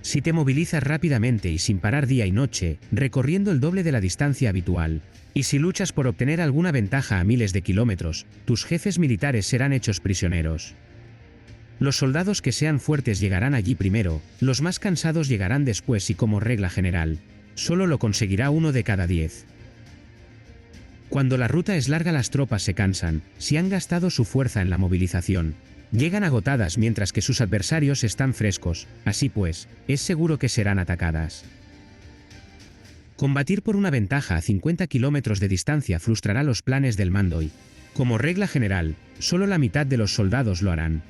Si te movilizas rápidamente y sin parar día y noche, recorriendo el doble de la distancia habitual, y si luchas por obtener alguna ventaja a miles de kilómetros, tus jefes militares serán hechos prisioneros. Los soldados que sean fuertes llegarán allí primero, los más cansados llegarán después y como regla general, solo lo conseguirá 1 de cada 10. Cuando la ruta es larga las tropas se cansan, si han gastado su fuerza en la movilización, llegan agotadas mientras que sus adversarios están frescos, así pues, es seguro que serán atacadas. Combatir por una ventaja a 50 kilómetros de distancia frustrará los planes del mando y, como regla general, solo la mitad de los soldados lo harán.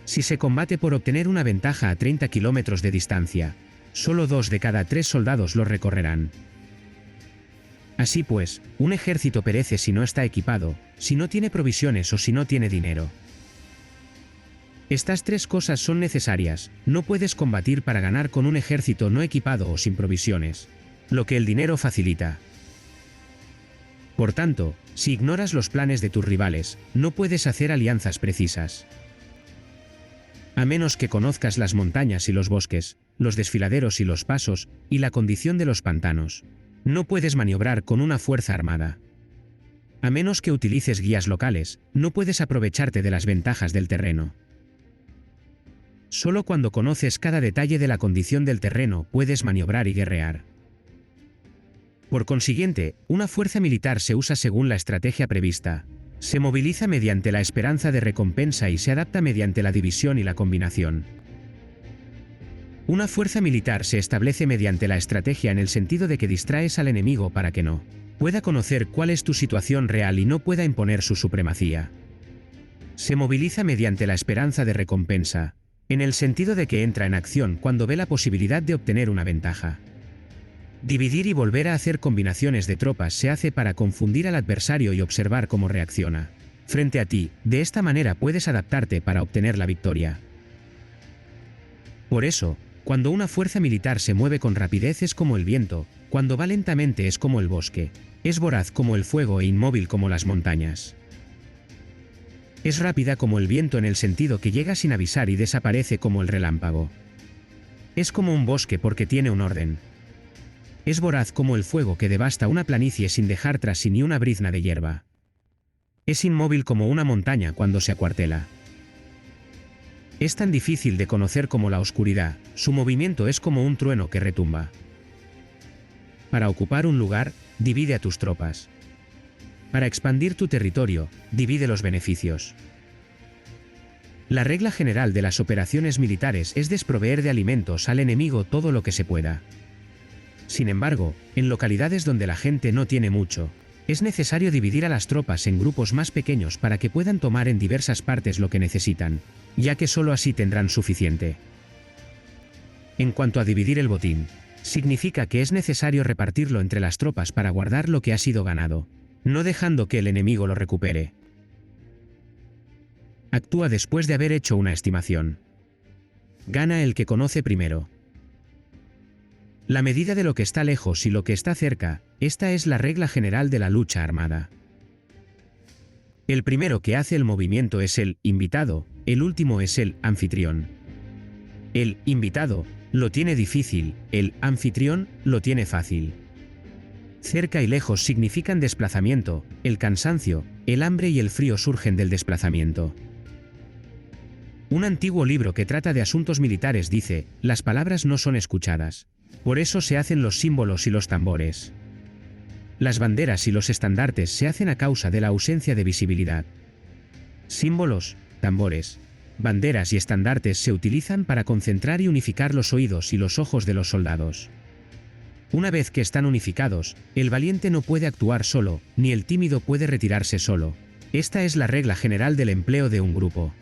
Si se combate por obtener una ventaja a 30 kilómetros de distancia, solo 2 de cada 3 soldados lo recorrerán. Así pues, un ejército perece si no está equipado, si no tiene provisiones o si no tiene dinero. Estas 3 cosas son necesarias, no puedes combatir para ganar con un ejército no equipado o sin provisiones, lo que el dinero facilita. Por tanto, si ignoras los planes de tus rivales, no puedes hacer alianzas precisas. A menos que conozcas las montañas y los bosques, los desfiladeros y los pasos, y la condición de los pantanos, no puedes maniobrar con una fuerza armada. A menos que utilices guías locales, no puedes aprovecharte de las ventajas del terreno. Solo cuando conoces cada detalle de la condición del terreno puedes maniobrar y guerrear. Por consiguiente, una fuerza militar se usa según la estrategia prevista. Se moviliza mediante la esperanza de recompensa y se adapta mediante la división y la combinación. Una fuerza militar se establece mediante la estrategia en el sentido de que distraes al enemigo para que no pueda conocer cuál es tu situación real y no pueda imponer su supremacía. Se moviliza mediante la esperanza de recompensa, en el sentido de que entra en acción cuando ve la posibilidad de obtener una ventaja. Dividir y volver a hacer combinaciones de tropas se hace para confundir al adversario y observar cómo reacciona frente a ti, de esta manera puedes adaptarte para obtener la victoria. Por eso, cuando una fuerza militar se mueve con rapidez es como el viento, cuando va lentamente es como el bosque, es voraz como el fuego e inmóvil como las montañas. Es rápida como el viento en el sentido que llega sin avisar y desaparece como el relámpago. Es como un bosque porque tiene un orden. Es voraz como el fuego que devasta una planicie sin dejar tras sí ni una brizna de hierba. Es inmóvil como una montaña cuando se acuartela. Es tan difícil de conocer como la oscuridad, su movimiento es como un trueno que retumba. Para ocupar un lugar, divide a tus tropas. Para expandir tu territorio, divide los beneficios. La regla general de las operaciones militares es desproveer de alimentos al enemigo todo lo que se pueda. Sin embargo, en localidades donde la gente no tiene mucho, es necesario dividir a las tropas en grupos más pequeños para que puedan tomar en diversas partes lo que necesitan, ya que solo así tendrán suficiente. En cuanto a dividir el botín, significa que es necesario repartirlo entre las tropas para guardar lo que ha sido ganado, no dejando que el enemigo lo recupere. Actúa después de haber hecho una estimación. Gana el que conoce primero. La medida de lo que está lejos y lo que está cerca, esta es la regla general de la lucha armada. El primero que hace el movimiento es el invitado, el último es el anfitrión. El invitado lo tiene difícil, el anfitrión lo tiene fácil. Cerca y lejos significan desplazamiento, el cansancio, el hambre y el frío surgen del desplazamiento. Un antiguo libro que trata de asuntos militares dice, las palabras no son escuchadas. Por eso se hacen los símbolos y los tambores. Las banderas y los estandartes se hacen a causa de la ausencia de visibilidad. Símbolos, tambores, banderas y estandartes se utilizan para concentrar y unificar los oídos y los ojos de los soldados. Una vez que están unificados, el valiente no puede actuar solo, ni el tímido puede retirarse solo. Esta es la regla general del empleo de un grupo.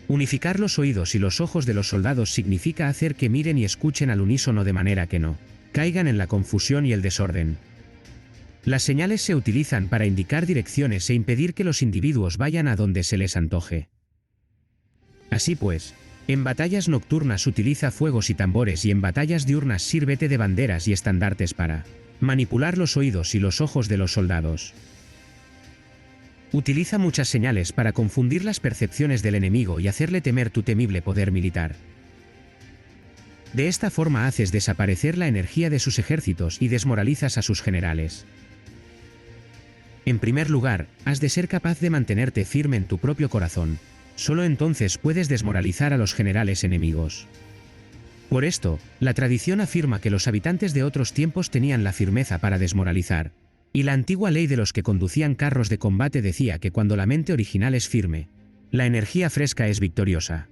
Unificar los oídos y los ojos de los soldados significa hacer que miren y escuchen al unísono de manera que no caigan en la confusión y el desorden. Las señales se utilizan para indicar direcciones e impedir que los individuos vayan a donde se les antoje. Así pues, en batallas nocturnas utiliza fuegos y tambores y en batallas diurnas sírvete de banderas y estandartes para manipular los oídos y los ojos de los soldados. Utiliza muchas señales para confundir las percepciones del enemigo y hacerle temer tu temible poder militar. De esta forma haces desaparecer la energía de sus ejércitos y desmoralizas a sus generales. En primer lugar, has de ser capaz de mantenerte firme en tu propio corazón. Solo entonces puedes desmoralizar a los generales enemigos. Por esto, la tradición afirma que los habitantes de otros tiempos tenían la firmeza para desmoralizar. Y la antigua ley de los que conducían carros de combate decía que cuando la mente original es firme, la energía fresca es victoriosa.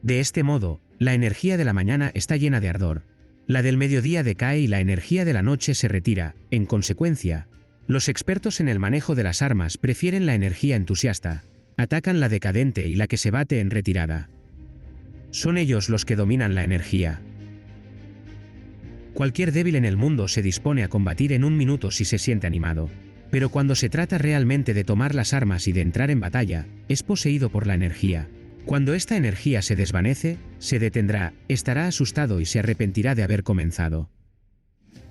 De este modo, la energía de la mañana está llena de ardor, la del mediodía decae y la energía de la noche se retira. En consecuencia, los expertos en el manejo de las armas prefieren la energía entusiasta, atacan la decadente y la que se bate en retirada. Son ellos los que dominan la energía. Cualquier débil en el mundo se dispone a combatir en un minuto si se siente animado. Pero cuando se trata realmente de tomar las armas y de entrar en batalla, es poseído por la energía. Cuando esta energía se desvanece, se detendrá, estará asustado y se arrepentirá de haber comenzado.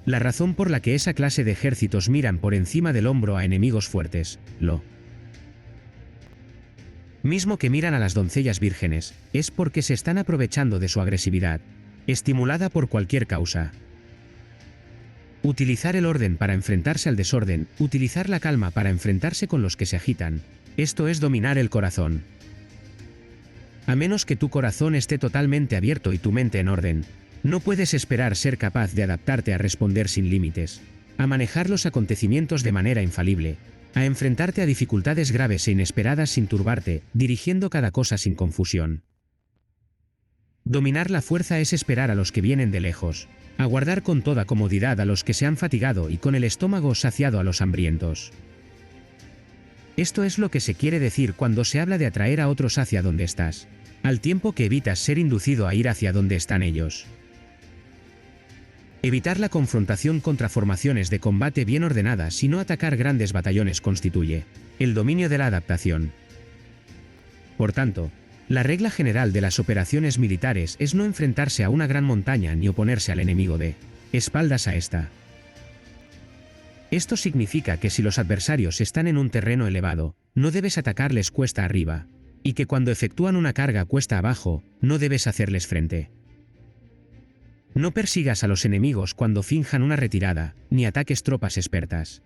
La razón por la que esa clase de ejércitos miran por encima del hombro a enemigos fuertes, lo mismo que miran a las doncellas vírgenes, es porque se están aprovechando de su agresividad, estimulada por cualquier causa. Utilizar el orden para enfrentarse al desorden, utilizar la calma para enfrentarse con los que se agitan, esto es dominar el corazón. A menos que tu corazón esté totalmente abierto y tu mente en orden, no puedes esperar ser capaz de adaptarte a responder sin límites, a manejar los acontecimientos de manera infalible, a enfrentarte a dificultades graves e inesperadas sin turbarte, dirigiendo cada cosa sin confusión. Dominar la fuerza es esperar a los que vienen de lejos, aguardar con toda comodidad a los que se han fatigado y con el estómago saciado a los hambrientos. Esto es lo que se quiere decir cuando se habla de atraer a otros hacia donde estás, al tiempo que evitas ser inducido a ir hacia donde están ellos. Evitar la confrontación contra formaciones de combate bien ordenadas y no atacar grandes batallones constituye el dominio de la adaptación. Por tanto, la regla general de las operaciones militares es no enfrentarse a una gran montaña ni oponerse al enemigo de espaldas a esta. Esto significa que si los adversarios están en un terreno elevado, no debes atacarles cuesta arriba, y que cuando efectúan una carga cuesta abajo, no debes hacerles frente. No persigas a los enemigos cuando finjan una retirada, ni ataques tropas expertas.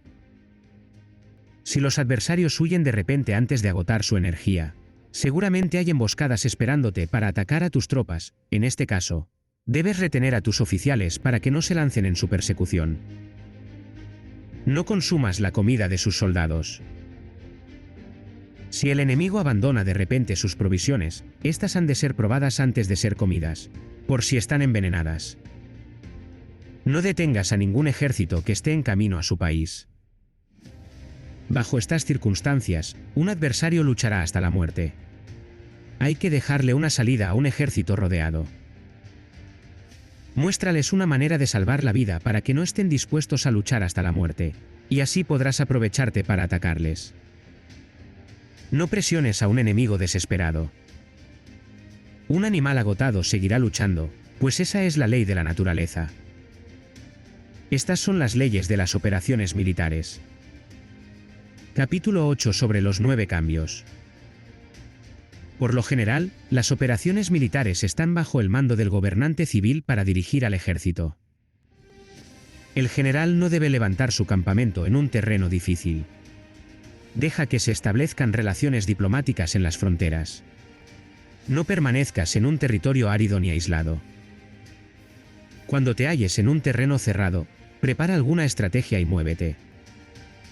Si los adversarios huyen de repente antes de agotar su energía, seguramente hay emboscadas esperándote para atacar a tus tropas. En este caso, debes retener a tus oficiales para que no se lancen en su persecución. No consumas la comida de sus soldados. Si el enemigo abandona de repente sus provisiones, estas han de ser probadas antes de ser comidas, por si están envenenadas. No detengas a ningún ejército que esté en camino a su país. Bajo estas circunstancias, un adversario luchará hasta la muerte. Hay que dejarle una salida a un ejército rodeado. Muéstrales una manera de salvar la vida para que no estén dispuestos a luchar hasta la muerte, y así podrás aprovecharte para atacarles. No presiones a un enemigo desesperado. Un animal agotado seguirá luchando, pues esa es la ley de la naturaleza. Estas son las leyes de las operaciones militares. Capítulo 8 sobre los 9 cambios. Por lo general, las operaciones militares están bajo el mando del gobernante civil para dirigir al ejército. El general no debe levantar su campamento en un terreno difícil. Deja que se establezcan relaciones diplomáticas en las fronteras. No permanezcas en un territorio árido ni aislado. Cuando te halles en un terreno cerrado, prepara alguna estrategia y muévete.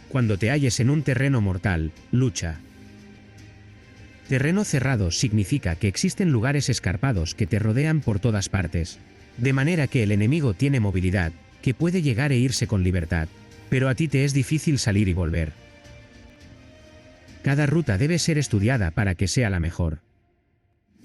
Cuando te halles en un terreno mortal, lucha. Terreno cerrado significa que existen lugares escarpados que te rodean por todas partes, de manera que el enemigo tiene movilidad, que puede llegar e irse con libertad, pero a ti te es difícil salir y volver. Cada ruta debe ser estudiada para que sea la mejor.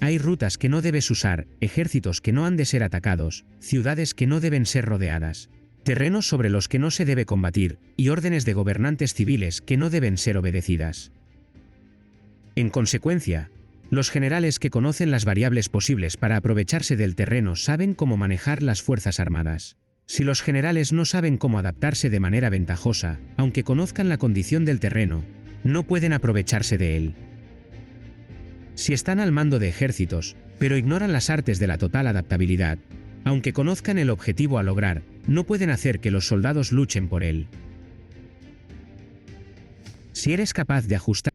Hay rutas que no debes usar, ejércitos que no han de ser atacados, ciudades que no deben ser rodeadas, terrenos sobre los que no se debe combatir, y órdenes de gobernantes civiles que no deben ser obedecidas. En consecuencia, los generales que conocen las variables posibles para aprovecharse del terreno saben cómo manejar las fuerzas armadas. Si los generales no saben cómo adaptarse de manera ventajosa, aunque conozcan la condición del terreno, no pueden aprovecharse de él. Si están al mando de ejércitos, pero ignoran las artes de la total adaptabilidad, aunque conozcan el objetivo a lograr, no pueden hacer que los soldados luchen por él. Si eres capaz de ajustar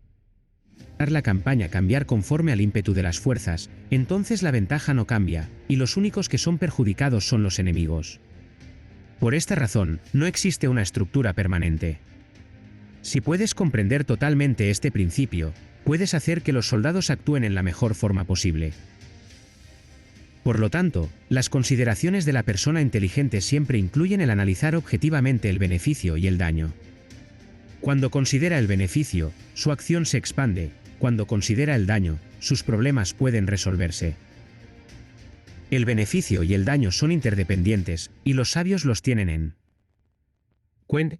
la campaña cambiar conforme al ímpetu de las fuerzas, entonces la ventaja no cambia, y los únicos que son perjudicados son los enemigos. Por esta razón, no existe una estructura permanente. Si puedes comprender totalmente este principio, puedes hacer que los soldados actúen en la mejor forma posible. Por lo tanto, las consideraciones de la persona inteligente siempre incluyen el analizar objetivamente el beneficio y el daño. Cuando considera el beneficio, su acción se expande; cuando considera el daño, sus problemas pueden resolverse. El beneficio y el daño son interdependientes, y los sabios los tienen en cuenta.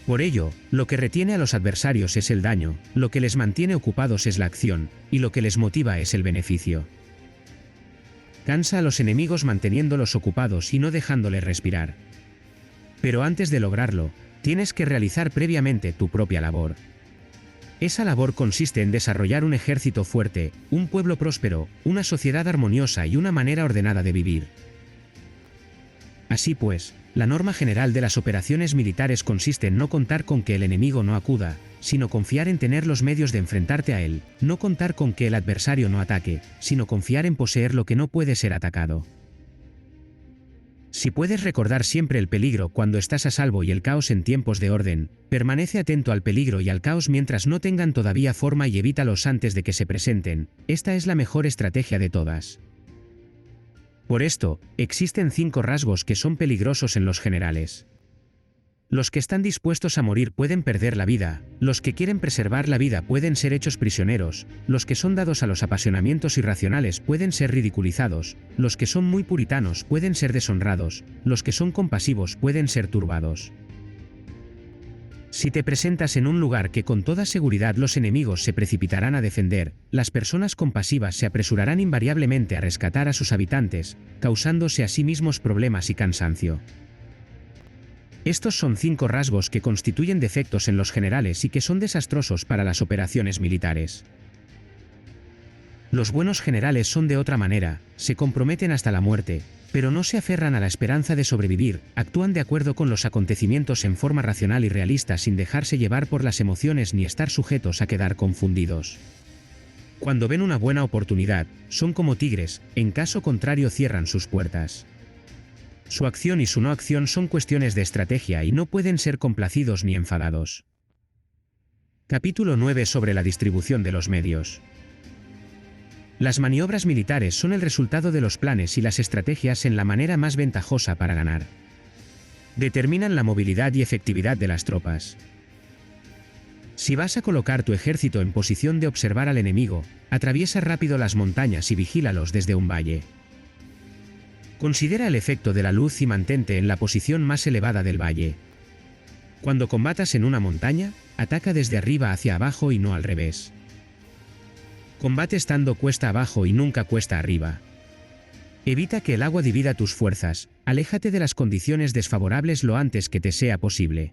Por ello, lo que retiene a los adversarios es el daño, lo que les mantiene ocupados es la acción, y lo que les motiva es el beneficio. Cansa a los enemigos manteniéndolos ocupados y no dejándoles respirar. Pero antes de lograrlo, tienes que realizar previamente tu propia labor. Esa labor consiste en desarrollar un ejército fuerte, un pueblo próspero, una sociedad armoniosa y una manera ordenada de vivir. Así pues, la norma general de las operaciones militares consiste en no contar con que el enemigo no acuda, sino confiar en tener los medios de enfrentarte a él; no contar con que el adversario no ataque, sino confiar en poseer lo que no puede ser atacado. Si puedes recordar siempre el peligro cuando estás a salvo y el caos en tiempos de orden, permanece atento al peligro y al caos mientras no tengan todavía forma y evítalos antes de que se presenten. Esta es la mejor estrategia de todas. Por esto, existen 5 rasgos que son peligrosos en los generales. Los que están dispuestos a morir pueden perder la vida, los que quieren preservar la vida pueden ser hechos prisioneros, los que son dados a los apasionamientos irracionales pueden ser ridiculizados, los que son muy puritanos pueden ser deshonrados, los que son compasivos pueden ser turbados. Si te presentas en un lugar que con toda seguridad los enemigos se precipitarán a defender, las personas compasivas se apresurarán invariablemente a rescatar a sus habitantes, causándose a sí mismos problemas y cansancio. Estos son 5 rasgos que constituyen defectos en los generales y que son desastrosos para las operaciones militares. Los buenos generales son de otra manera, se comprometen hasta la muerte, pero no se aferran a la esperanza de sobrevivir, actúan de acuerdo con los acontecimientos en forma racional y realista sin dejarse llevar por las emociones ni estar sujetos a quedar confundidos. Cuando ven una buena oportunidad, son como tigres, en caso contrario cierran sus puertas. Su acción y su no acción son cuestiones de estrategia y no pueden ser complacidos ni enfadados. Capítulo 9 sobre la distribución de los medios. Las maniobras militares son el resultado de los planes y las estrategias en la manera más ventajosa para ganar. Determinan la movilidad y efectividad de las tropas. Si vas a colocar tu ejército en posición de observar al enemigo, atraviesa rápido las montañas y vigílalos desde un valle. Considera el efecto de la luz y mantente en la posición más elevada del valle. Cuando combatas en una montaña, ataca desde arriba hacia abajo y no al revés. Combate estando cuesta abajo y nunca cuesta arriba. Evita que el agua divida tus fuerzas, aléjate de las condiciones desfavorables lo antes que te sea posible.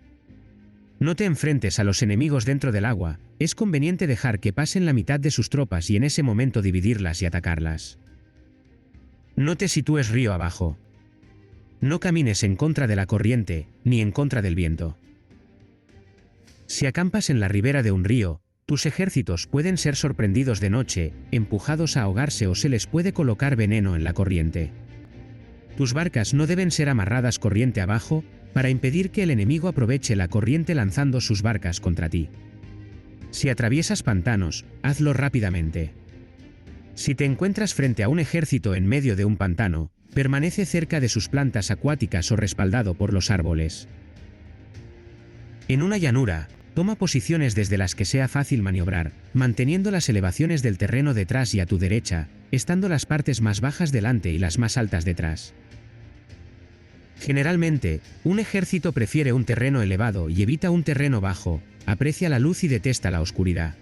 No te enfrentes a los enemigos dentro del agua, es conveniente dejar que pasen la mitad de sus tropas y en ese momento dividirlas y atacarlas. No te sitúes río abajo. No camines en contra de la corriente, ni en contra del viento. Si acampas en la ribera de un río, tus ejércitos pueden ser sorprendidos de noche, empujados a ahogarse o se les puede colocar veneno en la corriente. Tus barcas no deben ser amarradas corriente abajo, para impedir que el enemigo aproveche la corriente lanzando sus barcas contra ti. Si atraviesas pantanos, hazlo rápidamente. Si te encuentras frente a un ejército en medio de un pantano, permanece cerca de sus plantas acuáticas o respaldado por los árboles. En una llanura, toma posiciones desde las que sea fácil maniobrar, manteniendo las elevaciones del terreno detrás y a tu derecha, estando las partes más bajas delante y las más altas detrás. Generalmente, un ejército prefiere un terreno elevado y evita un terreno bajo, aprecia la luz y detesta la oscuridad.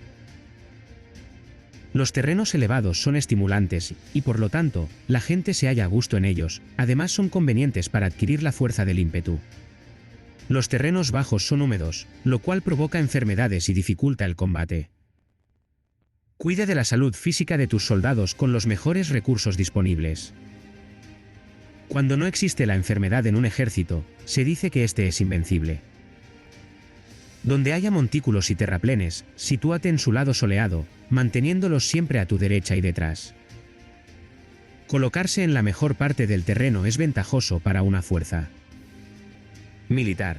Los terrenos elevados son estimulantes y, por lo tanto, la gente se halla a gusto en ellos, además son convenientes para adquirir la fuerza del ímpetu. Los terrenos bajos son húmedos, lo cual provoca enfermedades y dificulta el combate. Cuida de la salud física de tus soldados con los mejores recursos disponibles. Cuando no existe la enfermedad en un ejército, se dice que éste es invencible. Donde haya montículos y terraplenes, sitúate en su lado soleado, manteniéndolos siempre a tu derecha y detrás. Colocarse en la mejor parte del terreno es ventajoso para una fuerza militar.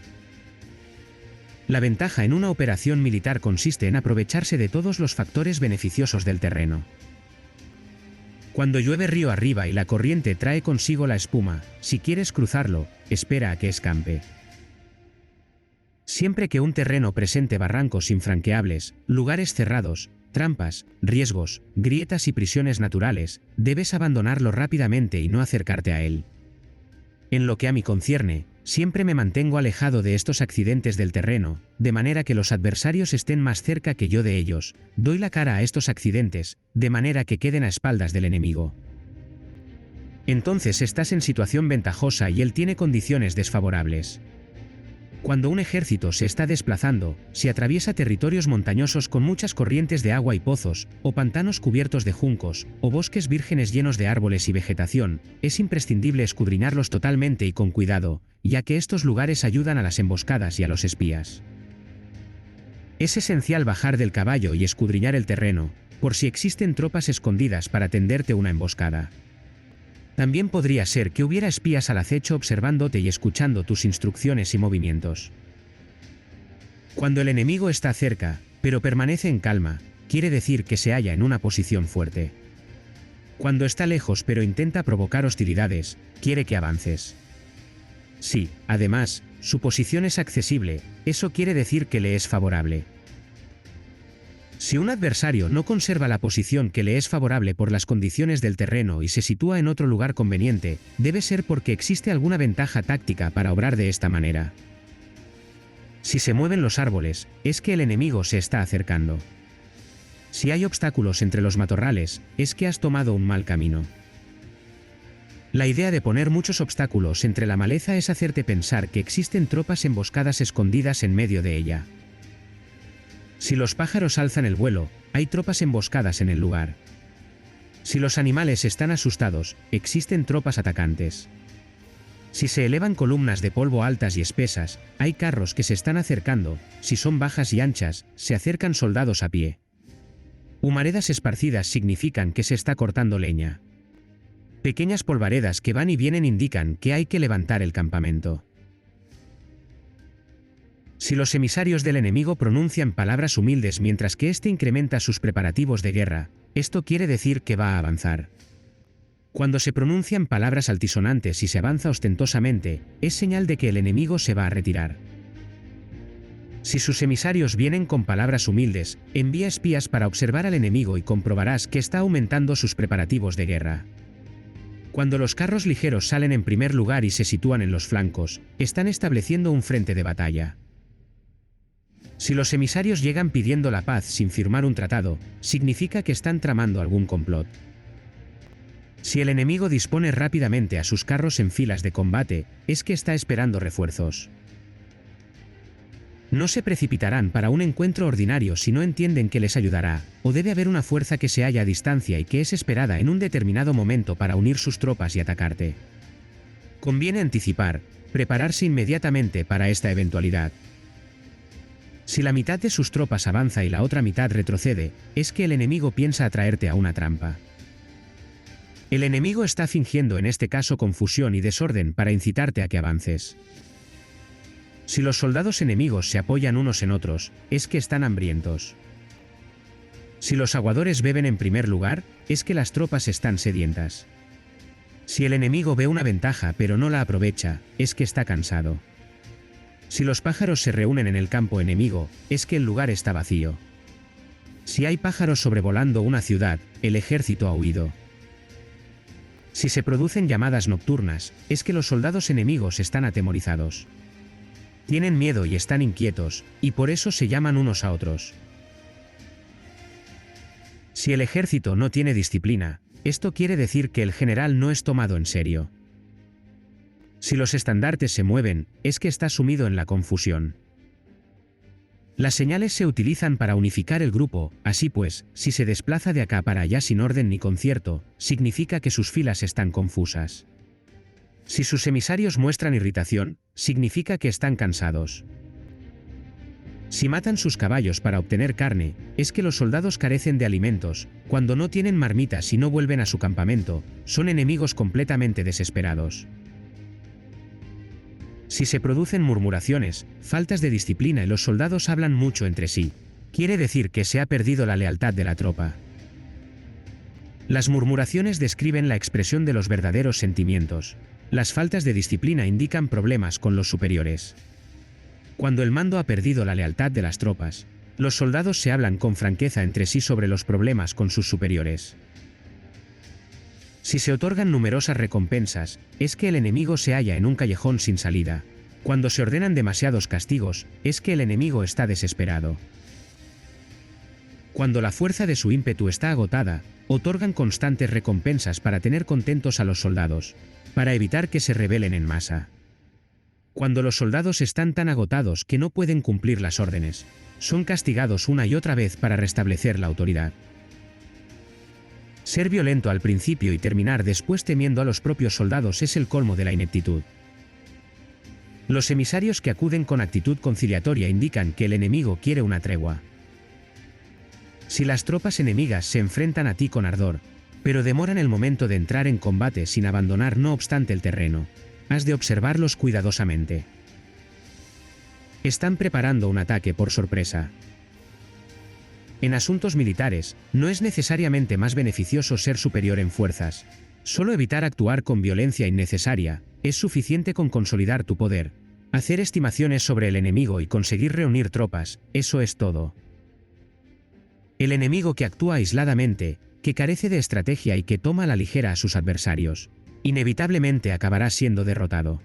La ventaja en una operación militar consiste en aprovecharse de todos los factores beneficiosos del terreno. Cuando llueve río arriba y la corriente trae consigo la espuma, si quieres cruzarlo, espera a que escampe. Siempre que un terreno presente barrancos infranqueables, lugares cerrados, trampas, riesgos, grietas y prisiones naturales, debes abandonarlo rápidamente y no acercarte a él. En lo que a mí concierne, siempre me mantengo alejado de estos accidentes del terreno, de manera que los adversarios estén más cerca que yo de ellos, doy la cara a estos accidentes, de manera que queden a espaldas del enemigo. Entonces estás en situación ventajosa y él tiene condiciones desfavorables. Cuando un ejército se está desplazando, si atraviesa territorios montañosos con muchas corrientes de agua y pozos, o pantanos cubiertos de juncos, o bosques vírgenes llenos de árboles y vegetación, es imprescindible escudriñarlos totalmente y con cuidado, ya que estos lugares ayudan a las emboscadas y a los espías. Es esencial bajar del caballo y escudriñar el terreno, por si existen tropas escondidas para tenderte una emboscada. También podría ser que hubiera espías al acecho observándote y escuchando tus instrucciones y movimientos. Cuando el enemigo está cerca, pero permanece en calma, quiere decir que se halla en una posición fuerte. Cuando está lejos pero intenta provocar hostilidades, quiere que avances. Si, además, su posición es accesible, eso quiere decir que le es favorable. Si un adversario no conserva la posición que le es favorable por las condiciones del terreno y se sitúa en otro lugar conveniente, debe ser porque existe alguna ventaja táctica para obrar de esta manera. Si se mueven los árboles, es que el enemigo se está acercando. Si hay obstáculos entre los matorrales, es que has tomado un mal camino. La idea de poner muchos obstáculos entre la maleza es hacerte pensar que existen tropas emboscadas escondidas en medio de ella. Si los pájaros alzan el vuelo, hay tropas emboscadas en el lugar. Si los animales están asustados, existen tropas atacantes. Si se elevan columnas de polvo altas y espesas, hay carros que se están acercando. Si son bajas y anchas, se acercan soldados a pie. Humaredas esparcidas significan que se está cortando leña. Pequeñas polvaredas que van y vienen indican que hay que levantar el campamento. Si los emisarios del enemigo pronuncian palabras humildes mientras que éste incrementa sus preparativos de guerra, esto quiere decir que va a avanzar. Cuando se pronuncian palabras altisonantes y se avanza ostentosamente, es señal de que el enemigo se va a retirar. Si sus emisarios vienen con palabras humildes, envía espías para observar al enemigo y comprobarás que está aumentando sus preparativos de guerra. Cuando los carros ligeros salen en primer lugar y se sitúan en los flancos, están estableciendo un frente de batalla. Si los emisarios llegan pidiendo la paz sin firmar un tratado, significa que están tramando algún complot. Si el enemigo dispone rápidamente a sus carros en filas de combate, es que está esperando refuerzos. No se precipitarán para un encuentro ordinario si no entienden que les ayudará, o debe haber una fuerza que se halla a distancia y que es esperada en un determinado momento para unir sus tropas y atacarte. Conviene anticipar, prepararse inmediatamente para esta eventualidad. Si la mitad de sus tropas avanza y la otra mitad retrocede, es que el enemigo piensa atraerte a una trampa. El enemigo está fingiendo en este caso confusión y desorden para incitarte a que avances. Si los soldados enemigos se apoyan unos en otros, es que están hambrientos. Si los aguadores beben en primer lugar, es que las tropas están sedientas. Si el enemigo ve una ventaja pero no la aprovecha, es que está cansado. Si los pájaros se reúnen en el campo enemigo, es que el lugar está vacío. Si hay pájaros sobrevolando una ciudad, el ejército ha huido. Si se producen llamadas nocturnas, es que los soldados enemigos están atemorizados. Tienen miedo y están inquietos, y por eso se llaman unos a otros. Si el ejército no tiene disciplina, esto quiere decir que el general no es tomado en serio. Si los estandartes se mueven, es que está sumido en la confusión. Las señales se utilizan para unificar el grupo, así pues, si se desplaza de acá para allá sin orden ni concierto, significa que sus filas están confusas. Si sus emisarios muestran irritación, significa que están cansados. Si matan sus caballos para obtener carne, es que los soldados carecen de alimentos. Cuando no tienen marmitas y no vuelven a su campamento, son enemigos completamente desesperados. Si se producen murmuraciones, faltas de disciplina y los soldados hablan mucho entre sí, quiere decir que se ha perdido la lealtad de la tropa. Las murmuraciones describen la expresión de los verdaderos sentimientos. Las faltas de disciplina indican problemas con los superiores. Cuando el mando ha perdido la lealtad de las tropas, los soldados se hablan con franqueza entre sí sobre los problemas con sus superiores. Si se otorgan numerosas recompensas, es que el enemigo se halla en un callejón sin salida. Cuando se ordenan demasiados castigos, es que el enemigo está desesperado. Cuando la fuerza de su ímpetu está agotada, otorgan constantes recompensas para tener contentos a los soldados, para evitar que se rebelen en masa. Cuando los soldados están tan agotados que no pueden cumplir las órdenes, son castigados una y otra vez para restablecer la autoridad. Ser violento al principio y terminar después temiendo a los propios soldados es el colmo de la ineptitud. Los emisarios que acuden con actitud conciliatoria indican que el enemigo quiere una tregua. Si las tropas enemigas se enfrentan a ti con ardor, pero demoran el momento de entrar en combate sin abandonar no obstante el terreno, has de observarlos cuidadosamente. Están preparando un ataque por sorpresa. En asuntos militares, no es necesariamente más beneficioso ser superior en fuerzas. Solo evitar actuar con violencia innecesaria, es suficiente con consolidar tu poder. Hacer estimaciones sobre el enemigo y conseguir reunir tropas, eso es todo. El enemigo que actúa aisladamente, que carece de estrategia y que toma a la ligera a sus adversarios, inevitablemente acabará siendo derrotado.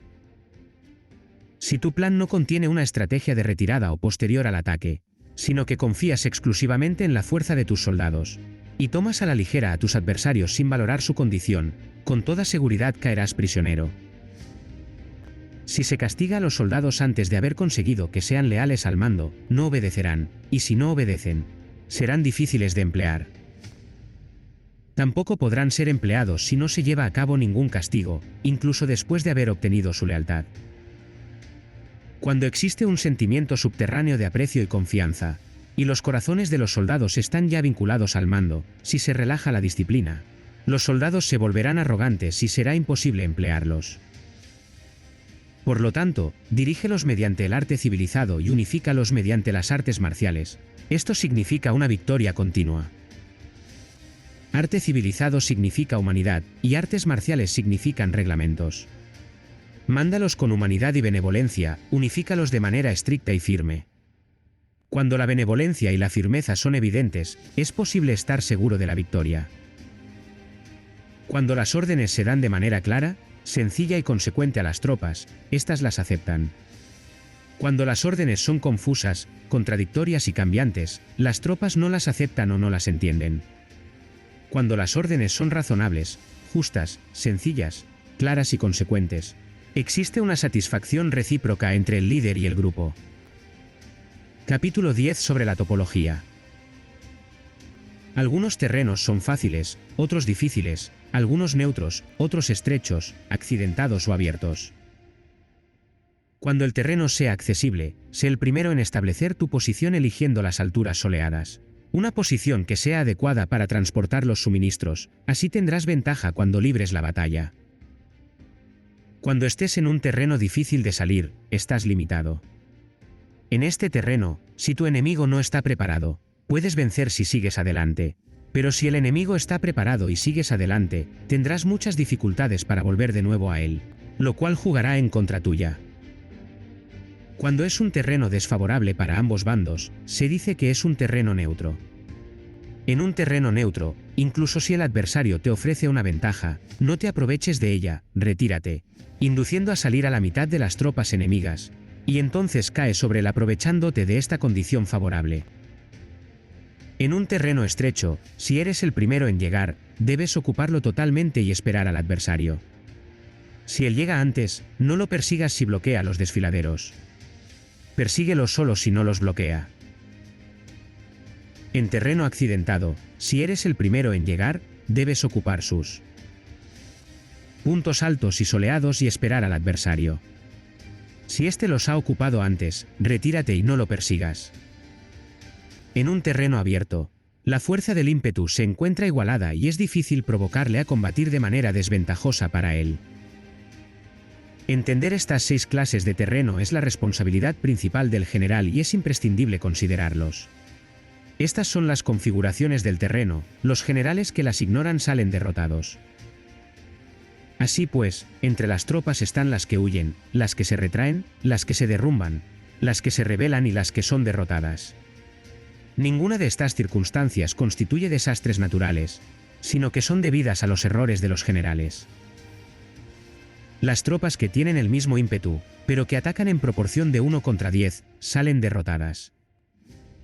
Si tu plan no contiene una estrategia de retirada o posterior al ataque, sino que confías exclusivamente en la fuerza de tus soldados, y tomas a la ligera a tus adversarios sin valorar su condición, con toda seguridad caerás prisionero. Si se castiga a los soldados antes de haber conseguido que sean leales al mando, no obedecerán, y si no obedecen, serán difíciles de emplear. Tampoco podrán ser empleados si no se lleva a cabo ningún castigo, incluso después de haber obtenido su lealtad. Cuando existe un sentimiento subterráneo de aprecio y confianza, y los corazones de los soldados están ya vinculados al mando, si se relaja la disciplina, los soldados se volverán arrogantes y será imposible emplearlos. Por lo tanto, dirígelos mediante el arte civilizado y unifícalos mediante las artes marciales. Esto significa una victoria continua. Arte civilizado significa humanidad, y artes marciales significan reglamentos. Mándalos con humanidad y benevolencia, unifícalos de manera estricta y firme. Cuando la benevolencia y la firmeza son evidentes, es posible estar seguro de la victoria. Cuando las órdenes se dan de manera clara, sencilla y consecuente a las tropas, éstas las aceptan. Cuando las órdenes son confusas, contradictorias y cambiantes, las tropas no las aceptan o no las entienden. Cuando las órdenes son razonables, justas, sencillas, claras y consecuentes, existe una satisfacción recíproca entre el líder y el grupo. Capítulo 10 sobre la topología. Algunos terrenos son fáciles, otros difíciles, algunos neutros, otros estrechos, accidentados o abiertos. Cuando el terreno sea accesible, sé el primero en establecer tu posición eligiendo las alturas soleadas. Una posición que sea adecuada para transportar los suministros, así tendrás ventaja cuando libres la batalla. Cuando estés en un terreno difícil de salir, estás limitado. En este terreno, si tu enemigo no está preparado, puedes vencer si sigues adelante. Pero si el enemigo está preparado y sigues adelante, tendrás muchas dificultades para volver de nuevo a él, lo cual jugará en contra tuya. Cuando es un terreno desfavorable para ambos bandos, se dice que es un terreno neutro. En un terreno neutro, incluso si el adversario te ofrece una ventaja, no te aproveches de ella, retírate, induciendo a salir a la mitad de las tropas enemigas, y entonces cae sobre él aprovechándote de esta condición favorable. En un terreno estrecho, si eres el primero en llegar, debes ocuparlo totalmente y esperar al adversario. Si él llega antes, no lo persigas si bloquea a los desfiladeros. Persíguelo solo si no los bloquea. En terreno accidentado, si eres el primero en llegar, debes ocupar sus puntos altos y soleados y esperar al adversario. Si éste los ha ocupado antes, retírate y no lo persigas. En un terreno abierto, la fuerza del ímpetu se encuentra igualada y es difícil provocarle a combatir de manera desventajosa para él. Entender estas 6 clases de terreno es la responsabilidad principal del general y es imprescindible considerarlos. Estas son las configuraciones del terreno, los generales que las ignoran salen derrotados. Así pues, entre las tropas están las que huyen, las que se retraen, las que se derrumban, las que se rebelan y las que son derrotadas. Ninguna de estas circunstancias constituye desastres naturales, sino que son debidas a los errores de los generales. Las tropas que tienen el mismo ímpetu, pero que atacan en proporción de 1 contra 10, salen derrotadas.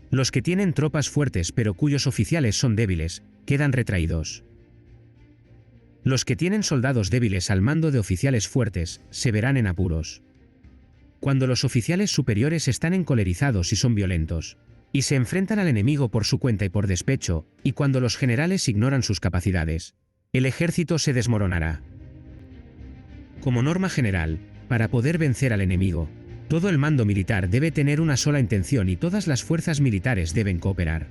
Los que tienen tropas fuertes pero cuyos oficiales son débiles, quedan retraídos. Los que tienen soldados débiles al mando de oficiales fuertes, se verán en apuros. Cuando los oficiales superiores están encolerizados y son violentos, y se enfrentan al enemigo por su cuenta y por despecho, y cuando los generales ignoran sus capacidades, el ejército se desmoronará. Como norma general, para poder vencer al enemigo, todo el mando militar debe tener una sola intención y todas las fuerzas militares deben cooperar.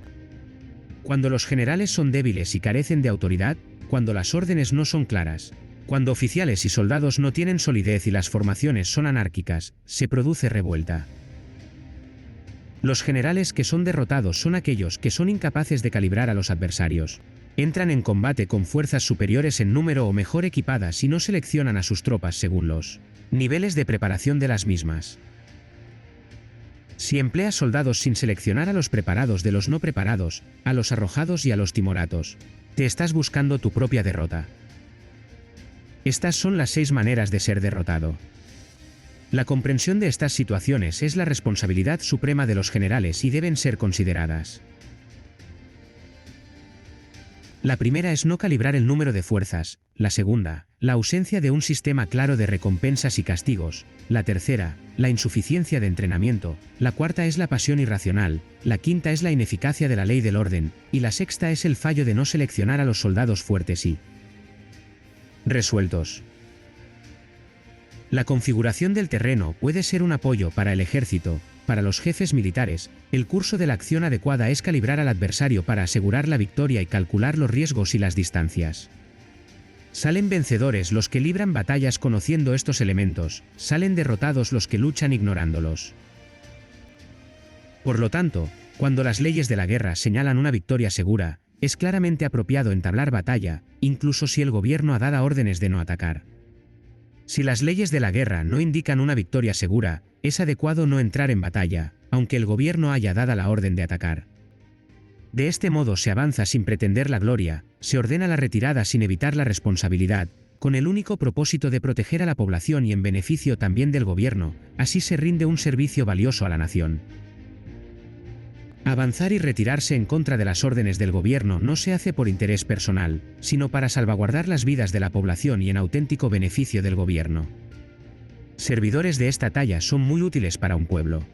Cuando los generales son débiles y carecen de autoridad, cuando las órdenes no son claras, cuando oficiales y soldados no tienen solidez y las formaciones son anárquicas, se produce revuelta. Los generales que son derrotados son aquellos que son incapaces de calibrar a los adversarios. Entran en combate con fuerzas superiores en número o mejor equipadas y no seleccionan a sus tropas según los niveles de preparación de las mismas. Si empleas soldados sin seleccionar a los preparados de los no preparados, a los arrojados y a los timoratos, te estás buscando tu propia derrota. Estas son las 6 maneras de ser derrotado. La comprensión de estas situaciones es la responsabilidad suprema de los generales y deben ser consideradas. La primera es no calibrar el número de fuerzas, la segunda, la ausencia de un sistema claro de recompensas y castigos, la tercera, la insuficiencia de entrenamiento, la cuarta es la pasión irracional, la quinta es la ineficacia de la ley del orden, y la sexta es el fallo de no seleccionar a los soldados fuertes y resueltos. La configuración del terreno puede ser un apoyo para el ejército. Para los jefes militares, el curso de la acción adecuada es calibrar al adversario para asegurar la victoria y calcular los riesgos y las distancias. Salen vencedores los que libran batallas conociendo estos elementos, salen derrotados los que luchan ignorándolos. Por lo tanto, cuando las leyes de la guerra señalan una victoria segura, es claramente apropiado entablar batalla, incluso si el gobierno ha dado órdenes de no atacar. Si las leyes de la guerra no indican una victoria segura, es adecuado no entrar en batalla, aunque el gobierno haya dado la orden de atacar. De este modo se avanza sin pretender la gloria, se ordena la retirada sin evitar la responsabilidad, con el único propósito de proteger a la población y en beneficio también del gobierno, así se rinde un servicio valioso a la nación. Avanzar y retirarse en contra de las órdenes del gobierno no se hace por interés personal, sino para salvaguardar las vidas de la población y en auténtico beneficio del gobierno. Servidores de esta talla son muy útiles para un pueblo.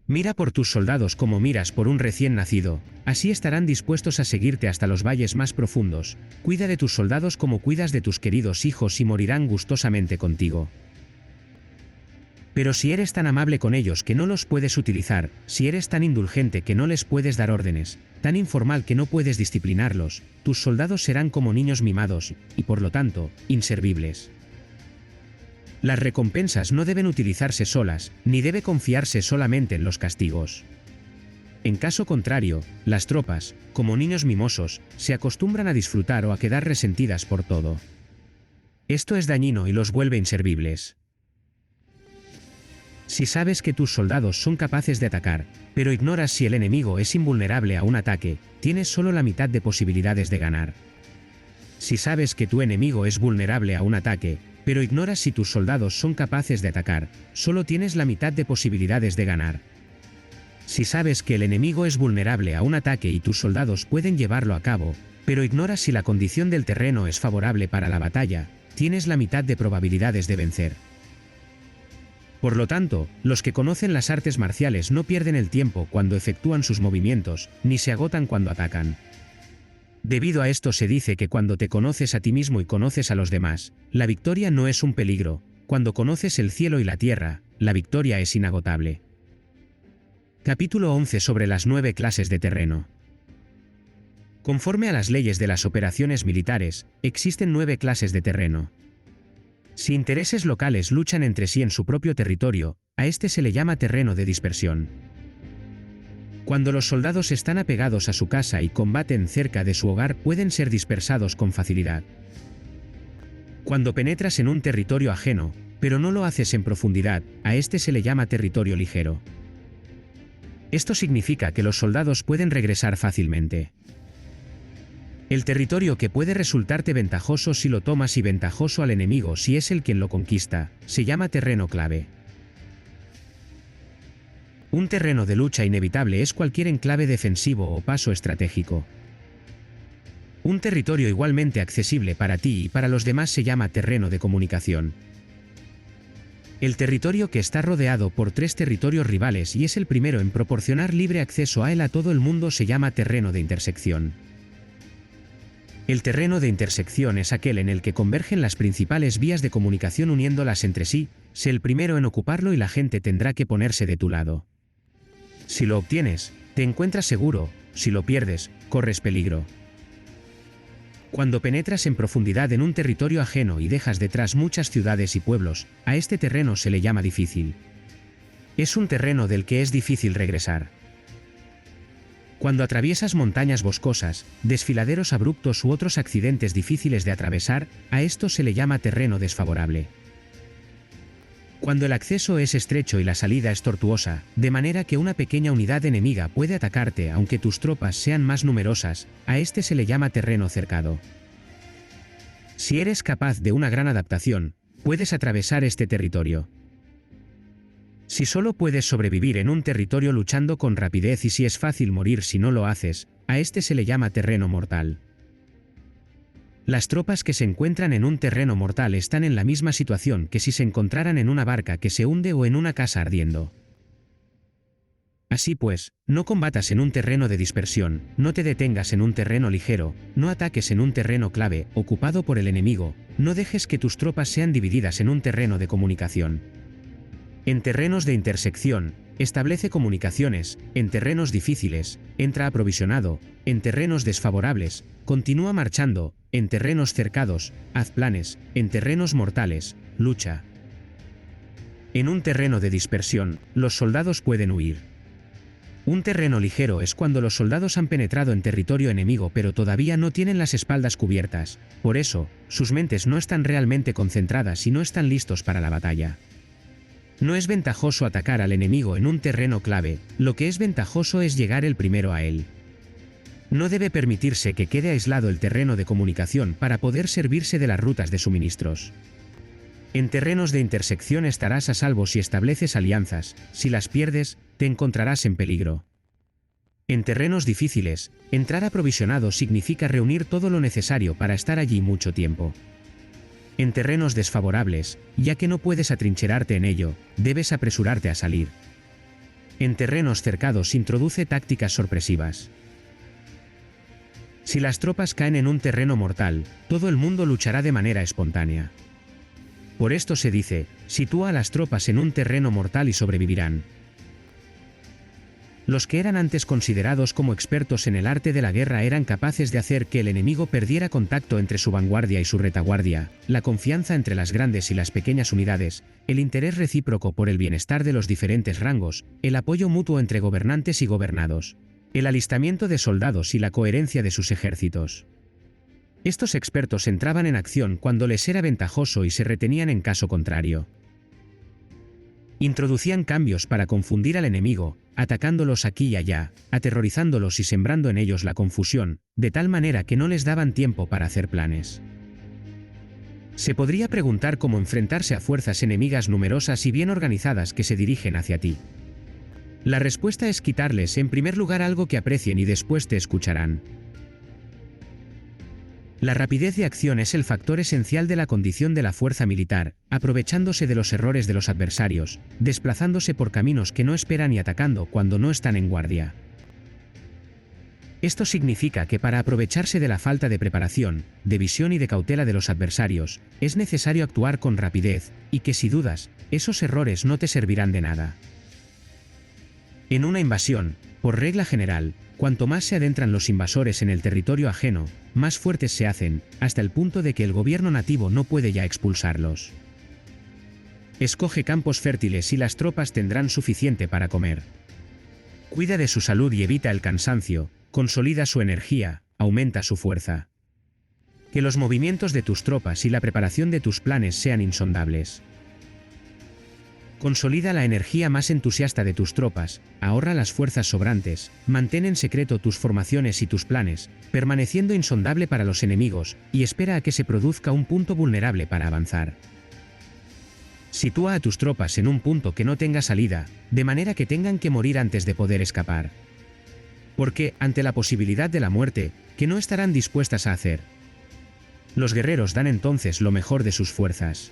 Mira por tus soldados como miras por un recién nacido, así estarán dispuestos a seguirte hasta los valles más profundos. Cuida de tus soldados como cuidas de tus queridos hijos y morirán gustosamente contigo. Pero si eres tan amable con ellos que no los puedes utilizar, si eres tan indulgente que no les puedes dar órdenes, tan informal que no puedes disciplinarlos, tus soldados serán como niños mimados, y por lo tanto, inservibles. Las recompensas no deben utilizarse solas, ni debe confiarse solamente en los castigos. En caso contrario, las tropas, como niños mimosos, se acostumbran a disfrutar o a quedar resentidas por todo. Esto es dañino y los vuelve inservibles. Si sabes que tus soldados son capaces de atacar, pero ignoras si el enemigo es invulnerable a un ataque, tienes solo la mitad de posibilidades de ganar. Si sabes que tu enemigo es vulnerable a un ataque, pero ignoras si tus soldados son capaces de atacar, solo tienes la mitad de posibilidades de ganar. Si sabes que el enemigo es vulnerable a un ataque y tus soldados pueden llevarlo a cabo, pero ignoras si la condición del terreno es favorable para la batalla, tienes la mitad de probabilidades de vencer. Por lo tanto, los que conocen las artes marciales no pierden el tiempo cuando efectúan sus movimientos, ni se agotan cuando atacan. Debido a esto se dice que cuando te conoces a ti mismo y conoces a los demás, la victoria no es un peligro. Cuando conoces el cielo y la tierra, la victoria es inagotable. Capítulo 11 sobre las 9 clases de terreno. Conforme a las leyes de las operaciones militares, existen 9 clases de terreno. Si intereses locales luchan entre sí en su propio territorio, a este se le llama terreno de dispersión. Cuando los soldados están apegados a su casa y combaten cerca de su hogar, pueden ser dispersados con facilidad. Cuando penetras en un territorio ajeno, pero no lo haces en profundidad, a este se le llama territorio ligero. Esto significa que los soldados pueden regresar fácilmente. El territorio que puede resultarte ventajoso si lo tomas y ventajoso al enemigo si es el quien lo conquista, se llama terreno clave. Un terreno de lucha inevitable es cualquier enclave defensivo o paso estratégico. Un territorio igualmente accesible para ti y para los demás se llama terreno de comunicación. El territorio que está rodeado por 3 territorios rivales y es el primero en proporcionar libre acceso a él a todo el mundo se llama terreno de intersección. El terreno de intersección es aquel en el que convergen las principales vías de comunicación uniéndolas entre sí, sé el primero en ocuparlo y la gente tendrá que ponerse de tu lado. Si lo obtienes, te encuentras seguro, si lo pierdes, corres peligro. Cuando penetras en profundidad en un territorio ajeno y dejas detrás muchas ciudades y pueblos, a este terreno se le llama difícil. Es un terreno del que es difícil regresar. Cuando atraviesas montañas boscosas, desfiladeros abruptos u otros accidentes difíciles de atravesar, a esto se le llama terreno desfavorable. Cuando el acceso es estrecho y la salida es tortuosa, de manera que una pequeña unidad enemiga puede atacarte aunque tus tropas sean más numerosas, a este se le llama terreno cercado. Si eres capaz de una gran adaptación, puedes atravesar este territorio. Si solo puedes sobrevivir en un territorio luchando con rapidez y si es fácil morir si no lo haces, a este se le llama terreno mortal. Las tropas que se encuentran en un terreno mortal están en la misma situación que si se encontraran en una barca que se hunde o en una casa ardiendo. Así pues, no combatas en un terreno de dispersión, no te detengas en un terreno ligero, no ataques en un terreno clave, ocupado por el enemigo, no dejes que tus tropas sean divididas en un terreno de comunicación. En terrenos de intersección, establece comunicaciones, en terrenos difíciles, entra aprovisionado, en terrenos desfavorables, continúa marchando, en terrenos cercados, haz planes, en terrenos mortales, lucha. En un terreno de dispersión, los soldados pueden huir. Un terreno ligero es cuando los soldados han penetrado en territorio enemigo pero todavía no tienen las espaldas cubiertas, por eso, sus mentes no están realmente concentradas y no están listos para la batalla. No es ventajoso atacar al enemigo en un terreno clave, lo que es ventajoso es llegar el primero a él. No debe permitirse que quede aislado el terreno de comunicación para poder servirse de las rutas de suministros. En terrenos de intersección estarás a salvo si estableces alianzas, si las pierdes, te encontrarás en peligro. En terrenos difíciles, entrar aprovisionado significa reunir todo lo necesario para estar allí mucho tiempo. En terrenos desfavorables, ya que no puedes atrincherarte en ello, debes apresurarte a salir. En terrenos cercados introduce tácticas sorpresivas. Si las tropas caen en un terreno mortal, todo el mundo luchará de manera espontánea. Por esto se dice, sitúa a las tropas en un terreno mortal y sobrevivirán. Los que eran antes considerados como expertos en el arte de la guerra eran capaces de hacer que el enemigo perdiera contacto entre su vanguardia y su retaguardia, la confianza entre las grandes y las pequeñas unidades, el interés recíproco por el bienestar de los diferentes rangos, el apoyo mutuo entre gobernantes y gobernados, el alistamiento de soldados y la coherencia de sus ejércitos. Estos expertos entraban en acción cuando les era ventajoso y se retenían en caso contrario. Introducían cambios para confundir al enemigo, atacándolos aquí y allá, aterrorizándolos y sembrando en ellos la confusión, de tal manera que no les daban tiempo para hacer planes. Se podría preguntar cómo enfrentarse a fuerzas enemigas numerosas y bien organizadas que se dirigen hacia ti. La respuesta es quitarles en primer lugar algo que aprecien y después te escucharán. La rapidez de acción es el factor esencial de la condición de la fuerza militar, aprovechándose de los errores de los adversarios, desplazándose por caminos que no esperan y atacando cuando no están en guardia. Esto significa que para aprovecharse de la falta de preparación, de visión y de cautela de los adversarios, es necesario actuar con rapidez, y que si dudas, esos errores no te servirán de nada. En una invasión, por regla general, cuanto más se adentran los invasores en el territorio ajeno, más fuertes se hacen, hasta el punto de que el gobierno nativo no puede ya expulsarlos. Escoge campos fértiles y las tropas tendrán suficiente para comer. Cuida de su salud y evita el cansancio, consolida su energía, aumenta su fuerza. Que los movimientos de tus tropas y la preparación de tus planes sean insondables. Consolida la energía más entusiasta de tus tropas, ahorra las fuerzas sobrantes, mantén en secreto tus formaciones y tus planes, permaneciendo insondable para los enemigos, y espera a que se produzca un punto vulnerable para avanzar. Sitúa a tus tropas en un punto que no tenga salida, de manera que tengan que morir antes de poder escapar. Porque, ante la posibilidad de la muerte, que no estarán dispuestas a hacer. Los guerreros dan entonces lo mejor de sus fuerzas.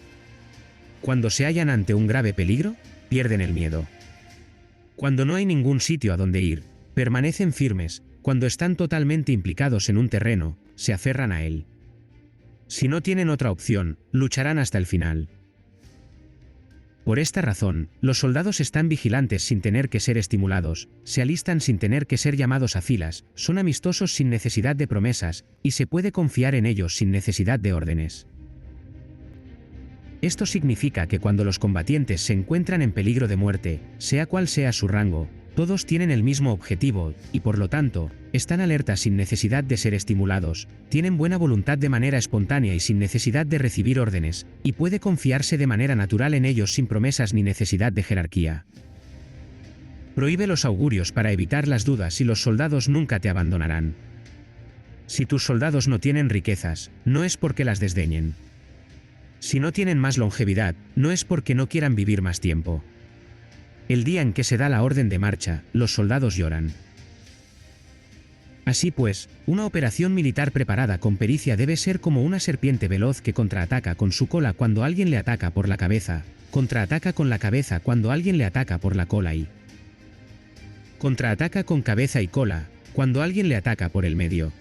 Cuando se hallan ante un grave peligro, pierden el miedo. Cuando no hay ningún sitio a donde ir, permanecen firmes, cuando están totalmente implicados en un terreno, se aferran a él. Si no tienen otra opción, lucharán hasta el final. Por esta razón, los soldados están vigilantes sin tener que ser estimulados, se alistan sin tener que ser llamados a filas, son amistosos sin necesidad de promesas, y se puede confiar en ellos sin necesidad de órdenes. Esto significa que cuando los combatientes se encuentran en peligro de muerte, sea cual sea su rango, todos tienen el mismo objetivo, y por lo tanto, están alertas sin necesidad de ser estimulados, tienen buena voluntad de manera espontánea y sin necesidad de recibir órdenes, y puede confiarse de manera natural en ellos sin promesas ni necesidad de jerarquía. Prohíbe los augurios para evitar las dudas y los soldados nunca te abandonarán. Si tus soldados no tienen riquezas, no es porque las desdeñen. Si no tienen más longevidad, no es porque no quieran vivir más tiempo. El día en que se da la orden de marcha, los soldados lloran. Así pues, una operación militar preparada con pericia debe ser como una serpiente veloz que contraataca con su cola cuando alguien le ataca por la cabeza, contraataca con la cabeza cuando alguien le ataca por la cola y contraataca con cabeza y cola cuando alguien le ataca por el medio.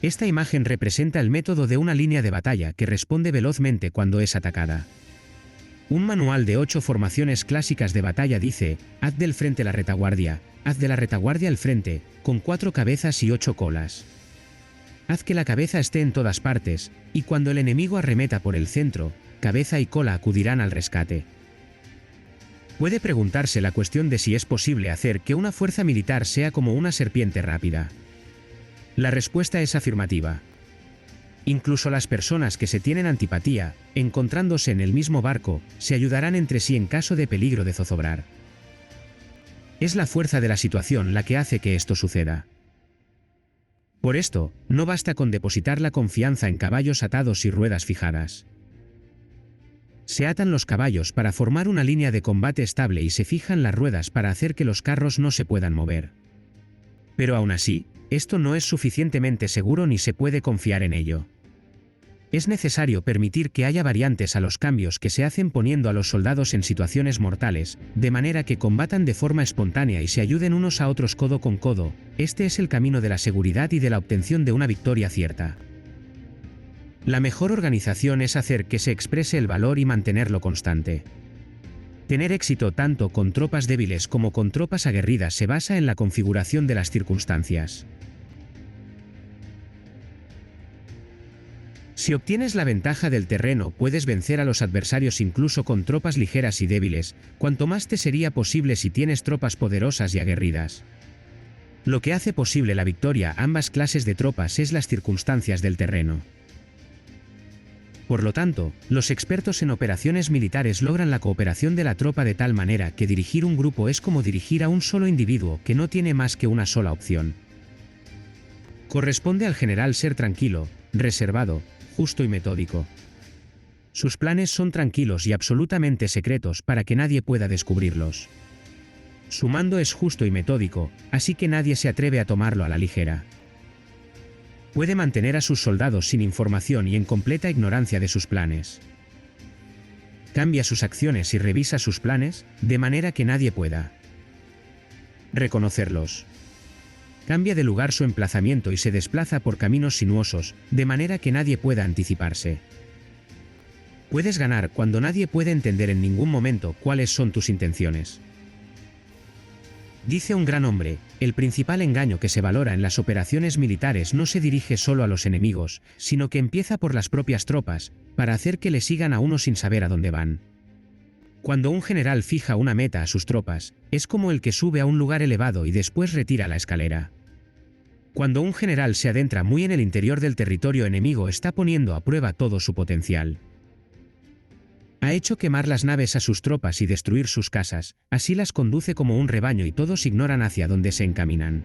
Esta imagen representa el método de una línea de batalla que responde velozmente cuando es atacada. Un manual de 8 formaciones clásicas de batalla dice: haz del frente la retaguardia, haz de la retaguardia el frente, con 4 cabezas y 8 colas. Haz que la cabeza esté en todas partes, y cuando el enemigo arremeta por el centro, cabeza y cola acudirán al rescate. Puede preguntarse la cuestión de si es posible hacer que una fuerza militar sea como una serpiente rápida. La respuesta es afirmativa. Incluso las personas que se tienen antipatía, encontrándose en el mismo barco, se ayudarán entre sí en caso de peligro de zozobrar. Es la fuerza de la situación la que hace que esto suceda. Por esto, no basta con depositar la confianza en caballos atados y ruedas fijadas. Se atan los caballos para formar una línea de combate estable y se fijan las ruedas para hacer que los carros no se puedan mover. Pero aún así, esto no es suficientemente seguro ni se puede confiar en ello. Es necesario permitir que haya variantes a los cambios que se hacen poniendo a los soldados en situaciones mortales, de manera que combatan de forma espontánea y se ayuden unos a otros codo con codo. Este es el camino de la seguridad y de la obtención de una victoria cierta. La mejor organización es hacer que se exprese el valor y mantenerlo constante. Tener éxito tanto con tropas débiles como con tropas aguerridas se basa en la configuración de las circunstancias. Si obtienes la ventaja del terreno, puedes vencer a los adversarios incluso con tropas ligeras y débiles, cuanto más te sería posible si tienes tropas poderosas y aguerridas. Lo que hace posible la victoria a ambas clases de tropas es las circunstancias del terreno. Por lo tanto, los expertos en operaciones militares logran la cooperación de la tropa de tal manera que dirigir un grupo es como dirigir a un solo individuo que no tiene más que una sola opción. Corresponde al general ser tranquilo, reservado, justo y metódico. Sus planes son tranquilos y absolutamente secretos para que nadie pueda descubrirlos. Su mando es justo y metódico, así que nadie se atreve a tomarlo a la ligera. Puede mantener a sus soldados sin información y en completa ignorancia de sus planes. Cambia sus acciones y revisa sus planes, de manera que nadie pueda reconocerlos. Cambia de lugar su emplazamiento y se desplaza por caminos sinuosos, de manera que nadie pueda anticiparse. Puedes ganar cuando nadie puede entender en ningún momento cuáles son tus intenciones. Dice un gran hombre: el principal engaño que se valora en las operaciones militares no se dirige solo a los enemigos, sino que empieza por las propias tropas, para hacer que le sigan a uno sin saber a dónde van. Cuando un general fija una meta a sus tropas, es como el que sube a un lugar elevado y después retira la escalera. Cuando un general se adentra muy en el interior del territorio enemigo, está poniendo a prueba todo su potencial. Ha hecho quemar las naves a sus tropas y destruir sus casas, así las conduce como un rebaño y todos ignoran hacia dónde se encaminan.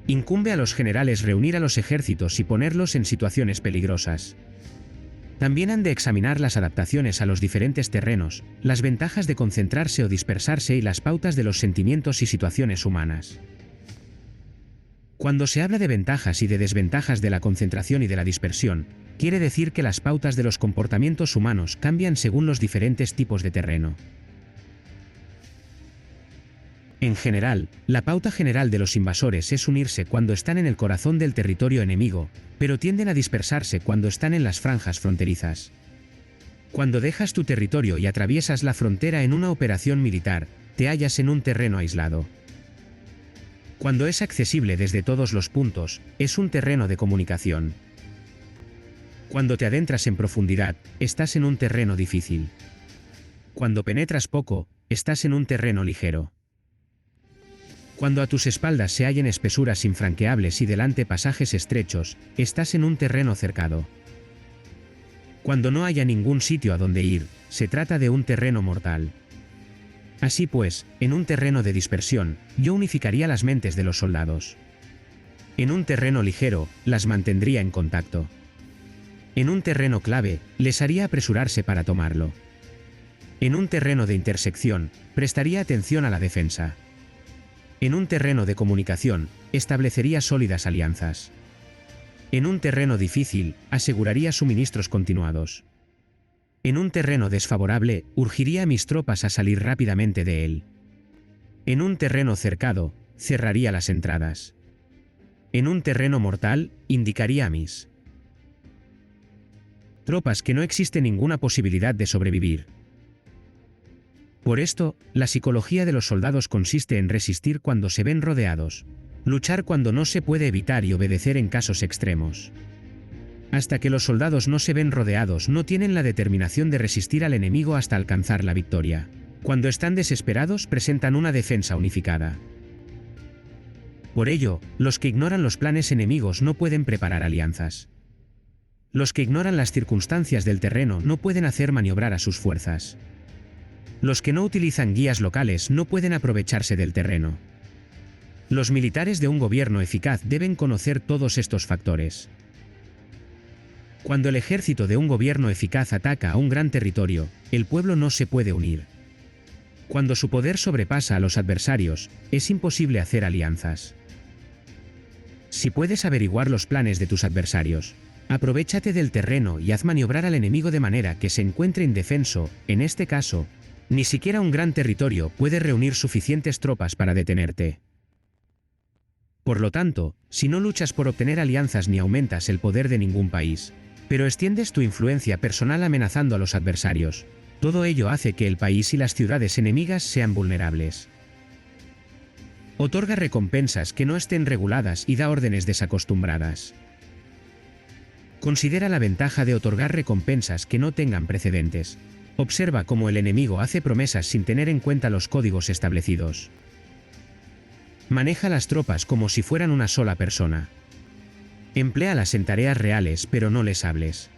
Incumbe a los generales reunir a los ejércitos y ponerlos en situaciones peligrosas. También han de examinar las adaptaciones a los diferentes terrenos, las ventajas de concentrarse o dispersarse y las pautas de los sentimientos y situaciones humanas. Cuando se habla de ventajas y de desventajas de la concentración y de la dispersión, quiere decir que las pautas de los comportamientos humanos cambian según los diferentes tipos de terreno. En general, la pauta general de los invasores es unirse cuando están en el corazón del territorio enemigo, pero tienden a dispersarse cuando están en las franjas fronterizas. Cuando dejas tu territorio y atraviesas la frontera en una operación militar, te hallas en un terreno aislado. Cuando es accesible desde todos los puntos, es un terreno de comunicación. Cuando te adentras en profundidad, estás en un terreno difícil. Cuando penetras poco, estás en un terreno ligero. Cuando a tus espaldas se hallen espesuras infranqueables y delante pasajes estrechos, estás en un terreno cercado. Cuando no haya ningún sitio a donde ir, se trata de un terreno mortal. Así pues, en un terreno de dispersión, yo unificaría las mentes de los soldados. En un terreno ligero, las mantendría en contacto. En un terreno clave, les haría apresurarse para tomarlo. En un terreno de intersección, prestaría atención a la defensa. En un terreno de comunicación, establecería sólidas alianzas. En un terreno difícil, aseguraría suministros continuados. En un terreno desfavorable, urgiría a mis tropas a salir rápidamente de él. En un terreno cercado, cerraría las entradas. En un terreno mortal, indicaría a mis tropas que no existe ninguna posibilidad de sobrevivir. Por esto, la psicología de los soldados consiste en resistir cuando se ven rodeados, luchar cuando no se puede evitar y obedecer en casos extremos. Hasta que los soldados no se ven rodeados, no tienen la determinación de resistir al enemigo hasta alcanzar la victoria. Cuando están desesperados, presentan una defensa unificada. Por ello, los que ignoran los planes enemigos no pueden preparar alianzas. Los que ignoran las circunstancias del terreno no pueden hacer maniobrar a sus fuerzas. Los que no utilizan guías locales no pueden aprovecharse del terreno. Los militares de un gobierno eficaz deben conocer todos estos factores. Cuando el ejército de un gobierno eficaz ataca a un gran territorio, el pueblo no se puede unir. Cuando su poder sobrepasa a los adversarios, es imposible hacer alianzas. Si puedes averiguar los planes de tus adversarios, aprovéchate del terreno y haz maniobrar al enemigo de manera que se encuentre indefenso. En este caso, ni siquiera un gran territorio puede reunir suficientes tropas para detenerte. Por lo tanto, si no luchas por obtener alianzas ni aumentas el poder de ningún país, pero extiendes tu influencia personal amenazando a los adversarios, todo ello hace que el país y las ciudades enemigas sean vulnerables. Otorga recompensas que no estén reguladas y da órdenes desacostumbradas. Considera la ventaja de otorgar recompensas que no tengan precedentes. Observa cómo el enemigo hace promesas sin tener en cuenta los códigos establecidos. Maneja las tropas como si fueran una sola persona. Empléalas en tareas reales, pero no les hables.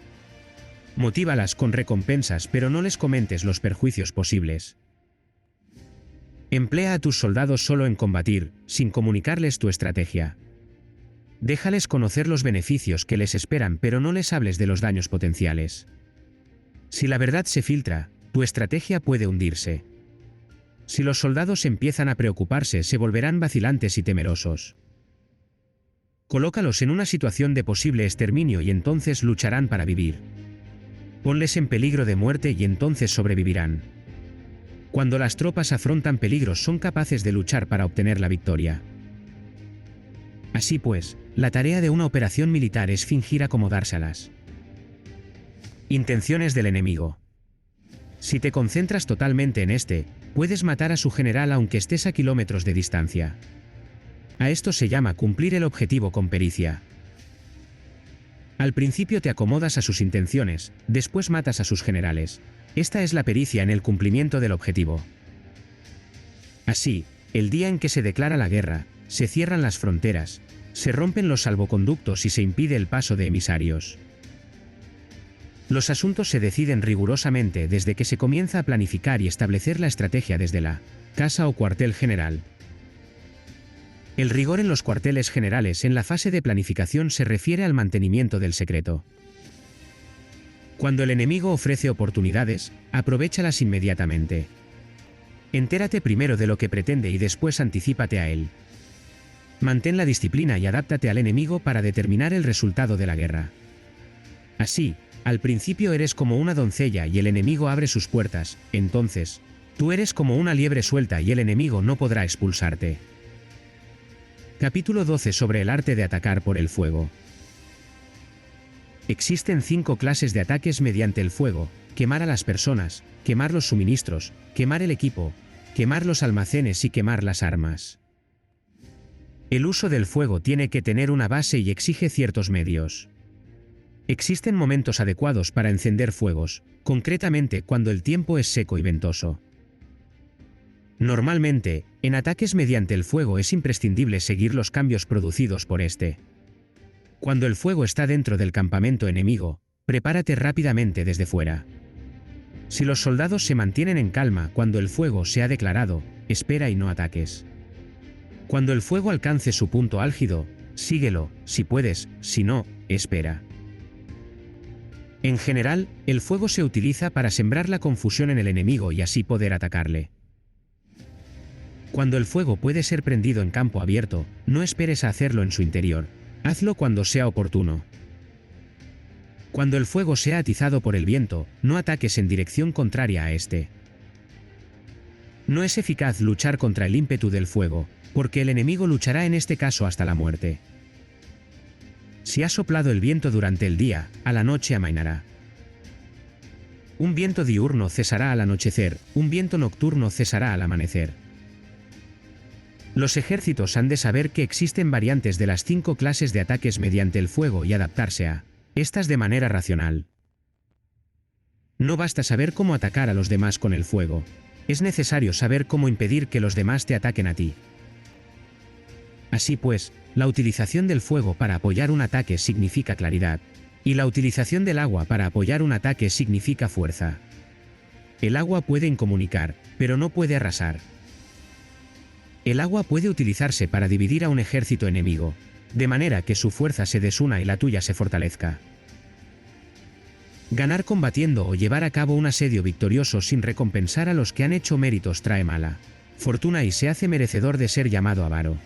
Motívalas con recompensas, pero no les comentes los perjuicios posibles. Emplea a tus soldados solo en combatir, sin comunicarles tu estrategia. Déjales conocer los beneficios que les esperan, pero no les hables de los daños potenciales. Si la verdad se filtra, tu estrategia puede hundirse. Si los soldados empiezan a preocuparse, se volverán vacilantes y temerosos. Colócalos en una situación de posible exterminio y entonces lucharán para vivir. Ponles en peligro de muerte y entonces sobrevivirán. Cuando las tropas afrontan peligros, son capaces de luchar para obtener la victoria. Así pues, la tarea de una operación militar es fingir acomodárselas. Intenciones del enemigo. Si te concentras totalmente en este, puedes matar a su general aunque estés a kilómetros de distancia. A esto se llama cumplir el objetivo con pericia. Al principio te acomodas a sus intenciones, después matas a sus generales. Esta es la pericia en el cumplimiento del objetivo. Así, el día en que se declara la guerra, se cierran las fronteras, se rompen los salvoconductos y se impide el paso de emisarios. Los asuntos se deciden rigurosamente desde que se comienza a planificar y establecer la estrategia desde la casa o cuartel general. El rigor en los cuarteles generales en la fase de planificación se refiere al mantenimiento del secreto. Cuando el enemigo ofrece oportunidades, aprovéchalas inmediatamente. Entérate primero de lo que pretende y después anticípate a él. Mantén la disciplina y adáptate al enemigo para determinar el resultado de la guerra. Así, al principio eres como una doncella y el enemigo abre sus puertas, entonces, tú eres como una liebre suelta y el enemigo no podrá expulsarte. Capítulo 12 sobre el arte de atacar por el fuego. Existen 5 clases de ataques mediante el fuego: quemar a las personas, quemar los suministros, quemar el equipo, quemar los almacenes y quemar las armas. El uso del fuego tiene que tener una base y exige ciertos medios. Existen momentos adecuados para encender fuegos, concretamente cuando el tiempo es seco y ventoso. Normalmente, en ataques mediante el fuego es imprescindible seguir los cambios producidos por este. Cuando el fuego está dentro del campamento enemigo, prepárate rápidamente desde fuera. Si los soldados se mantienen en calma cuando el fuego se ha declarado, espera y no ataques. Cuando el fuego alcance su punto álgido, síguelo, si puedes, si no, espera. En general, el fuego se utiliza para sembrar la confusión en el enemigo y así poder atacarle. Cuando el fuego puede ser prendido en campo abierto, no esperes a hacerlo en su interior. Hazlo cuando sea oportuno. Cuando el fuego sea atizado por el viento, no ataques en dirección contraria a este. No es eficaz luchar contra el ímpetu del fuego, porque el enemigo luchará en este caso hasta la muerte. Si ha soplado el viento durante el día, a la noche amainará. Un viento diurno cesará al anochecer, un viento nocturno cesará al amanecer. Los ejércitos han de saber que existen variantes de las 5 clases de ataques mediante el fuego y adaptarse a estas de manera racional. No basta saber cómo atacar a los demás con el fuego. Es necesario saber cómo impedir que los demás te ataquen a ti. Así pues, la utilización del fuego para apoyar un ataque significa claridad, y la utilización del agua para apoyar un ataque significa fuerza. El agua puede incomunicar, pero no puede arrasar. El agua puede utilizarse para dividir a un ejército enemigo, de manera que su fuerza se desuna y la tuya se fortalezca. Ganar combatiendo o llevar a cabo un asedio victorioso sin recompensar a los que han hecho méritos trae mala fortuna y se hace merecedor de ser llamado avaro.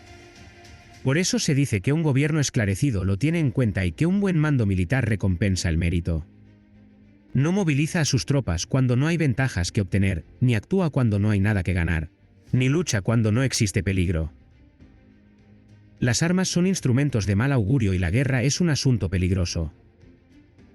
Por eso se dice que un gobierno esclarecido lo tiene en cuenta y que un buen mando militar recompensa el mérito. No moviliza a sus tropas cuando no hay ventajas que obtener, ni actúa cuando no hay nada que ganar, ni lucha cuando no existe peligro. Las armas son instrumentos de mal augurio y la guerra es un asunto peligroso.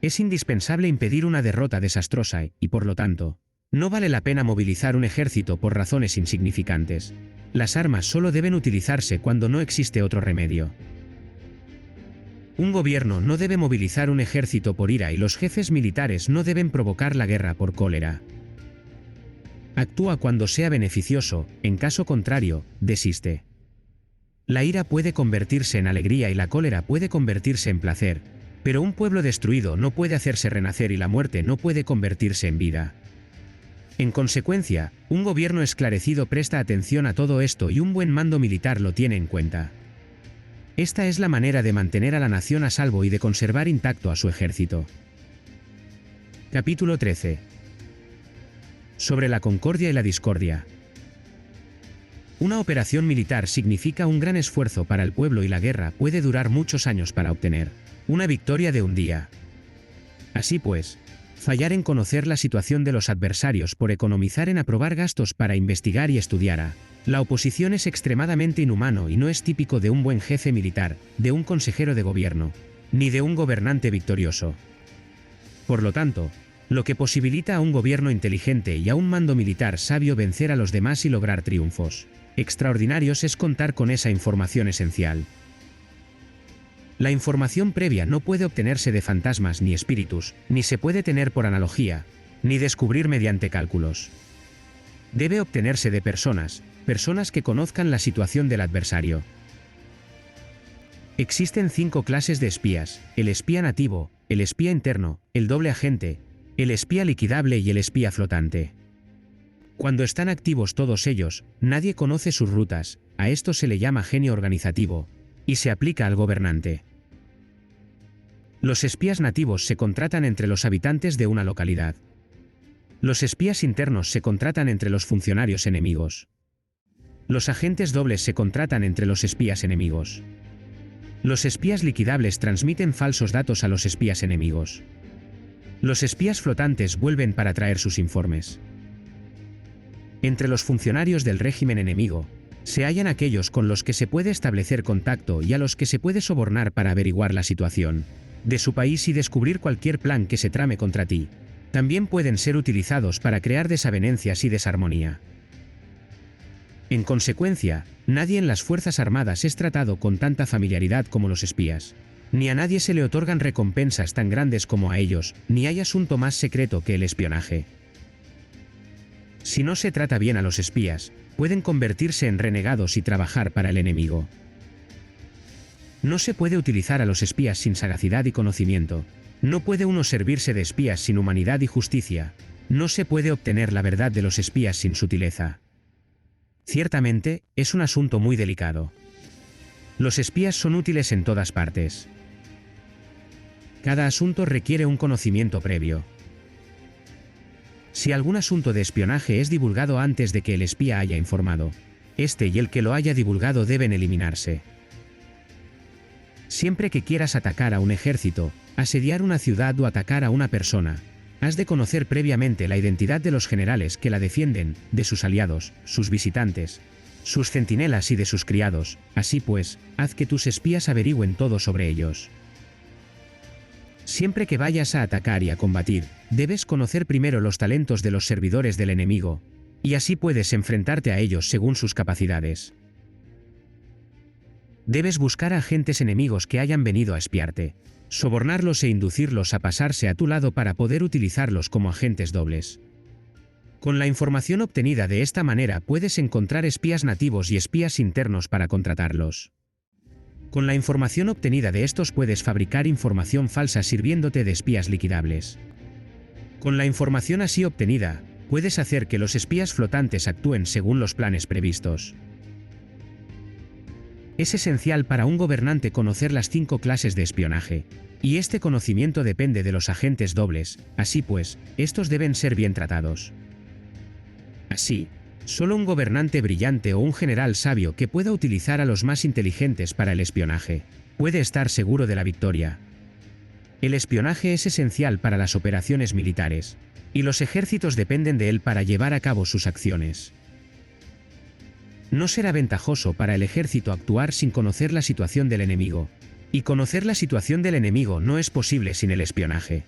Es indispensable impedir una derrota desastrosa y, por lo tanto, no vale la pena movilizar un ejército por razones insignificantes. Las armas solo deben utilizarse cuando no existe otro remedio. Un gobierno no debe movilizar un ejército por ira y los jefes militares no deben provocar la guerra por cólera. Actúa cuando sea beneficioso, en caso contrario, desiste. La ira puede convertirse en alegría y la cólera puede convertirse en placer, pero un pueblo destruido no puede hacerse renacer y la muerte no puede convertirse en vida. En consecuencia, un gobierno esclarecido presta atención a todo esto y un buen mando militar lo tiene en cuenta. Esta es la manera de mantener a la nación a salvo y de conservar intacto a su ejército. Capítulo 13. Sobre la concordia y la discordia. Una operación militar significa un gran esfuerzo para el pueblo y la guerra puede durar muchos años para obtener una victoria de un día. Así pues, fallar en conocer la situación de los adversarios por economizar en aprobar gastos para investigar y estudiar a la oposición es extremadamente inhumano y no es típico de un buen jefe militar, de un consejero de gobierno, ni de un gobernante victorioso. Por lo tanto, lo que posibilita a un gobierno inteligente y a un mando militar sabio vencer a los demás y lograr triunfos extraordinarios es contar con esa información esencial. La información previa no puede obtenerse de fantasmas ni espíritus, ni se puede tener por analogía, ni descubrir mediante cálculos. Debe obtenerse de personas que conozcan la situación del adversario. Existen 5 clases de espías: el espía nativo, el espía interno, el doble agente, el espía liquidable y el espía flotante. Cuando están activos todos ellos, nadie conoce sus rutas, a esto se le llama genio organizativo, y se aplica al gobernante. Los espías nativos se contratan entre los habitantes de una localidad. Los espías internos se contratan entre los funcionarios enemigos. Los agentes dobles se contratan entre los espías enemigos. Los espías liquidables transmiten falsos datos a los espías enemigos. Los espías flotantes vuelven para traer sus informes. Entre los funcionarios del régimen enemigo, se hallan aquellos con los que se puede establecer contacto y a los que se puede sobornar para averiguar la situación de su país y descubrir cualquier plan que se trame contra ti. También pueden ser utilizados para crear desavenencias y desarmonía. En consecuencia, nadie en las Fuerzas Armadas es tratado con tanta familiaridad como los espías. Ni a nadie se le otorgan recompensas tan grandes como a ellos, ni hay asunto más secreto que el espionaje. Si no se trata bien a los espías, pueden convertirse en renegados y trabajar para el enemigo. No se puede utilizar a los espías sin sagacidad y conocimiento. No puede uno servirse de espías sin humanidad y justicia. No se puede obtener la verdad de los espías sin sutileza. Ciertamente, es un asunto muy delicado. Los espías son útiles en todas partes. Cada asunto requiere un conocimiento previo. Si algún asunto de espionaje es divulgado antes de que el espía haya informado, este y el que lo haya divulgado deben eliminarse. Siempre que quieras atacar a un ejército, asediar una ciudad o atacar a una persona, has de conocer previamente la identidad de los generales que la defienden, de sus aliados, sus visitantes, sus centinelas y de sus criados. Así pues, haz que tus espías averigüen todo sobre ellos. Siempre que vayas a atacar y a combatir, debes conocer primero los talentos de los servidores del enemigo, y así puedes enfrentarte a ellos según sus capacidades. Debes buscar a agentes enemigos que hayan venido a espiarte, sobornarlos e inducirlos a pasarse a tu lado para poder utilizarlos como agentes dobles. Con la información obtenida de esta manera puedes encontrar espías nativos y espías internos para contratarlos. Con la información obtenida de estos puedes fabricar información falsa sirviéndote de espías liquidables. Con la información así obtenida, puedes hacer que los espías flotantes actúen según los planes previstos. Es esencial para un gobernante conocer las 5 clases de espionaje, y este conocimiento depende de los agentes dobles, así pues, estos deben ser bien tratados. Así, solo un gobernante brillante o un general sabio que pueda utilizar a los más inteligentes para el espionaje puede estar seguro de la victoria. El espionaje es esencial para las operaciones militares, y los ejércitos dependen de él para llevar a cabo sus acciones. No será ventajoso para el ejército actuar sin conocer la situación del enemigo, y conocer la situación del enemigo no es posible sin el espionaje.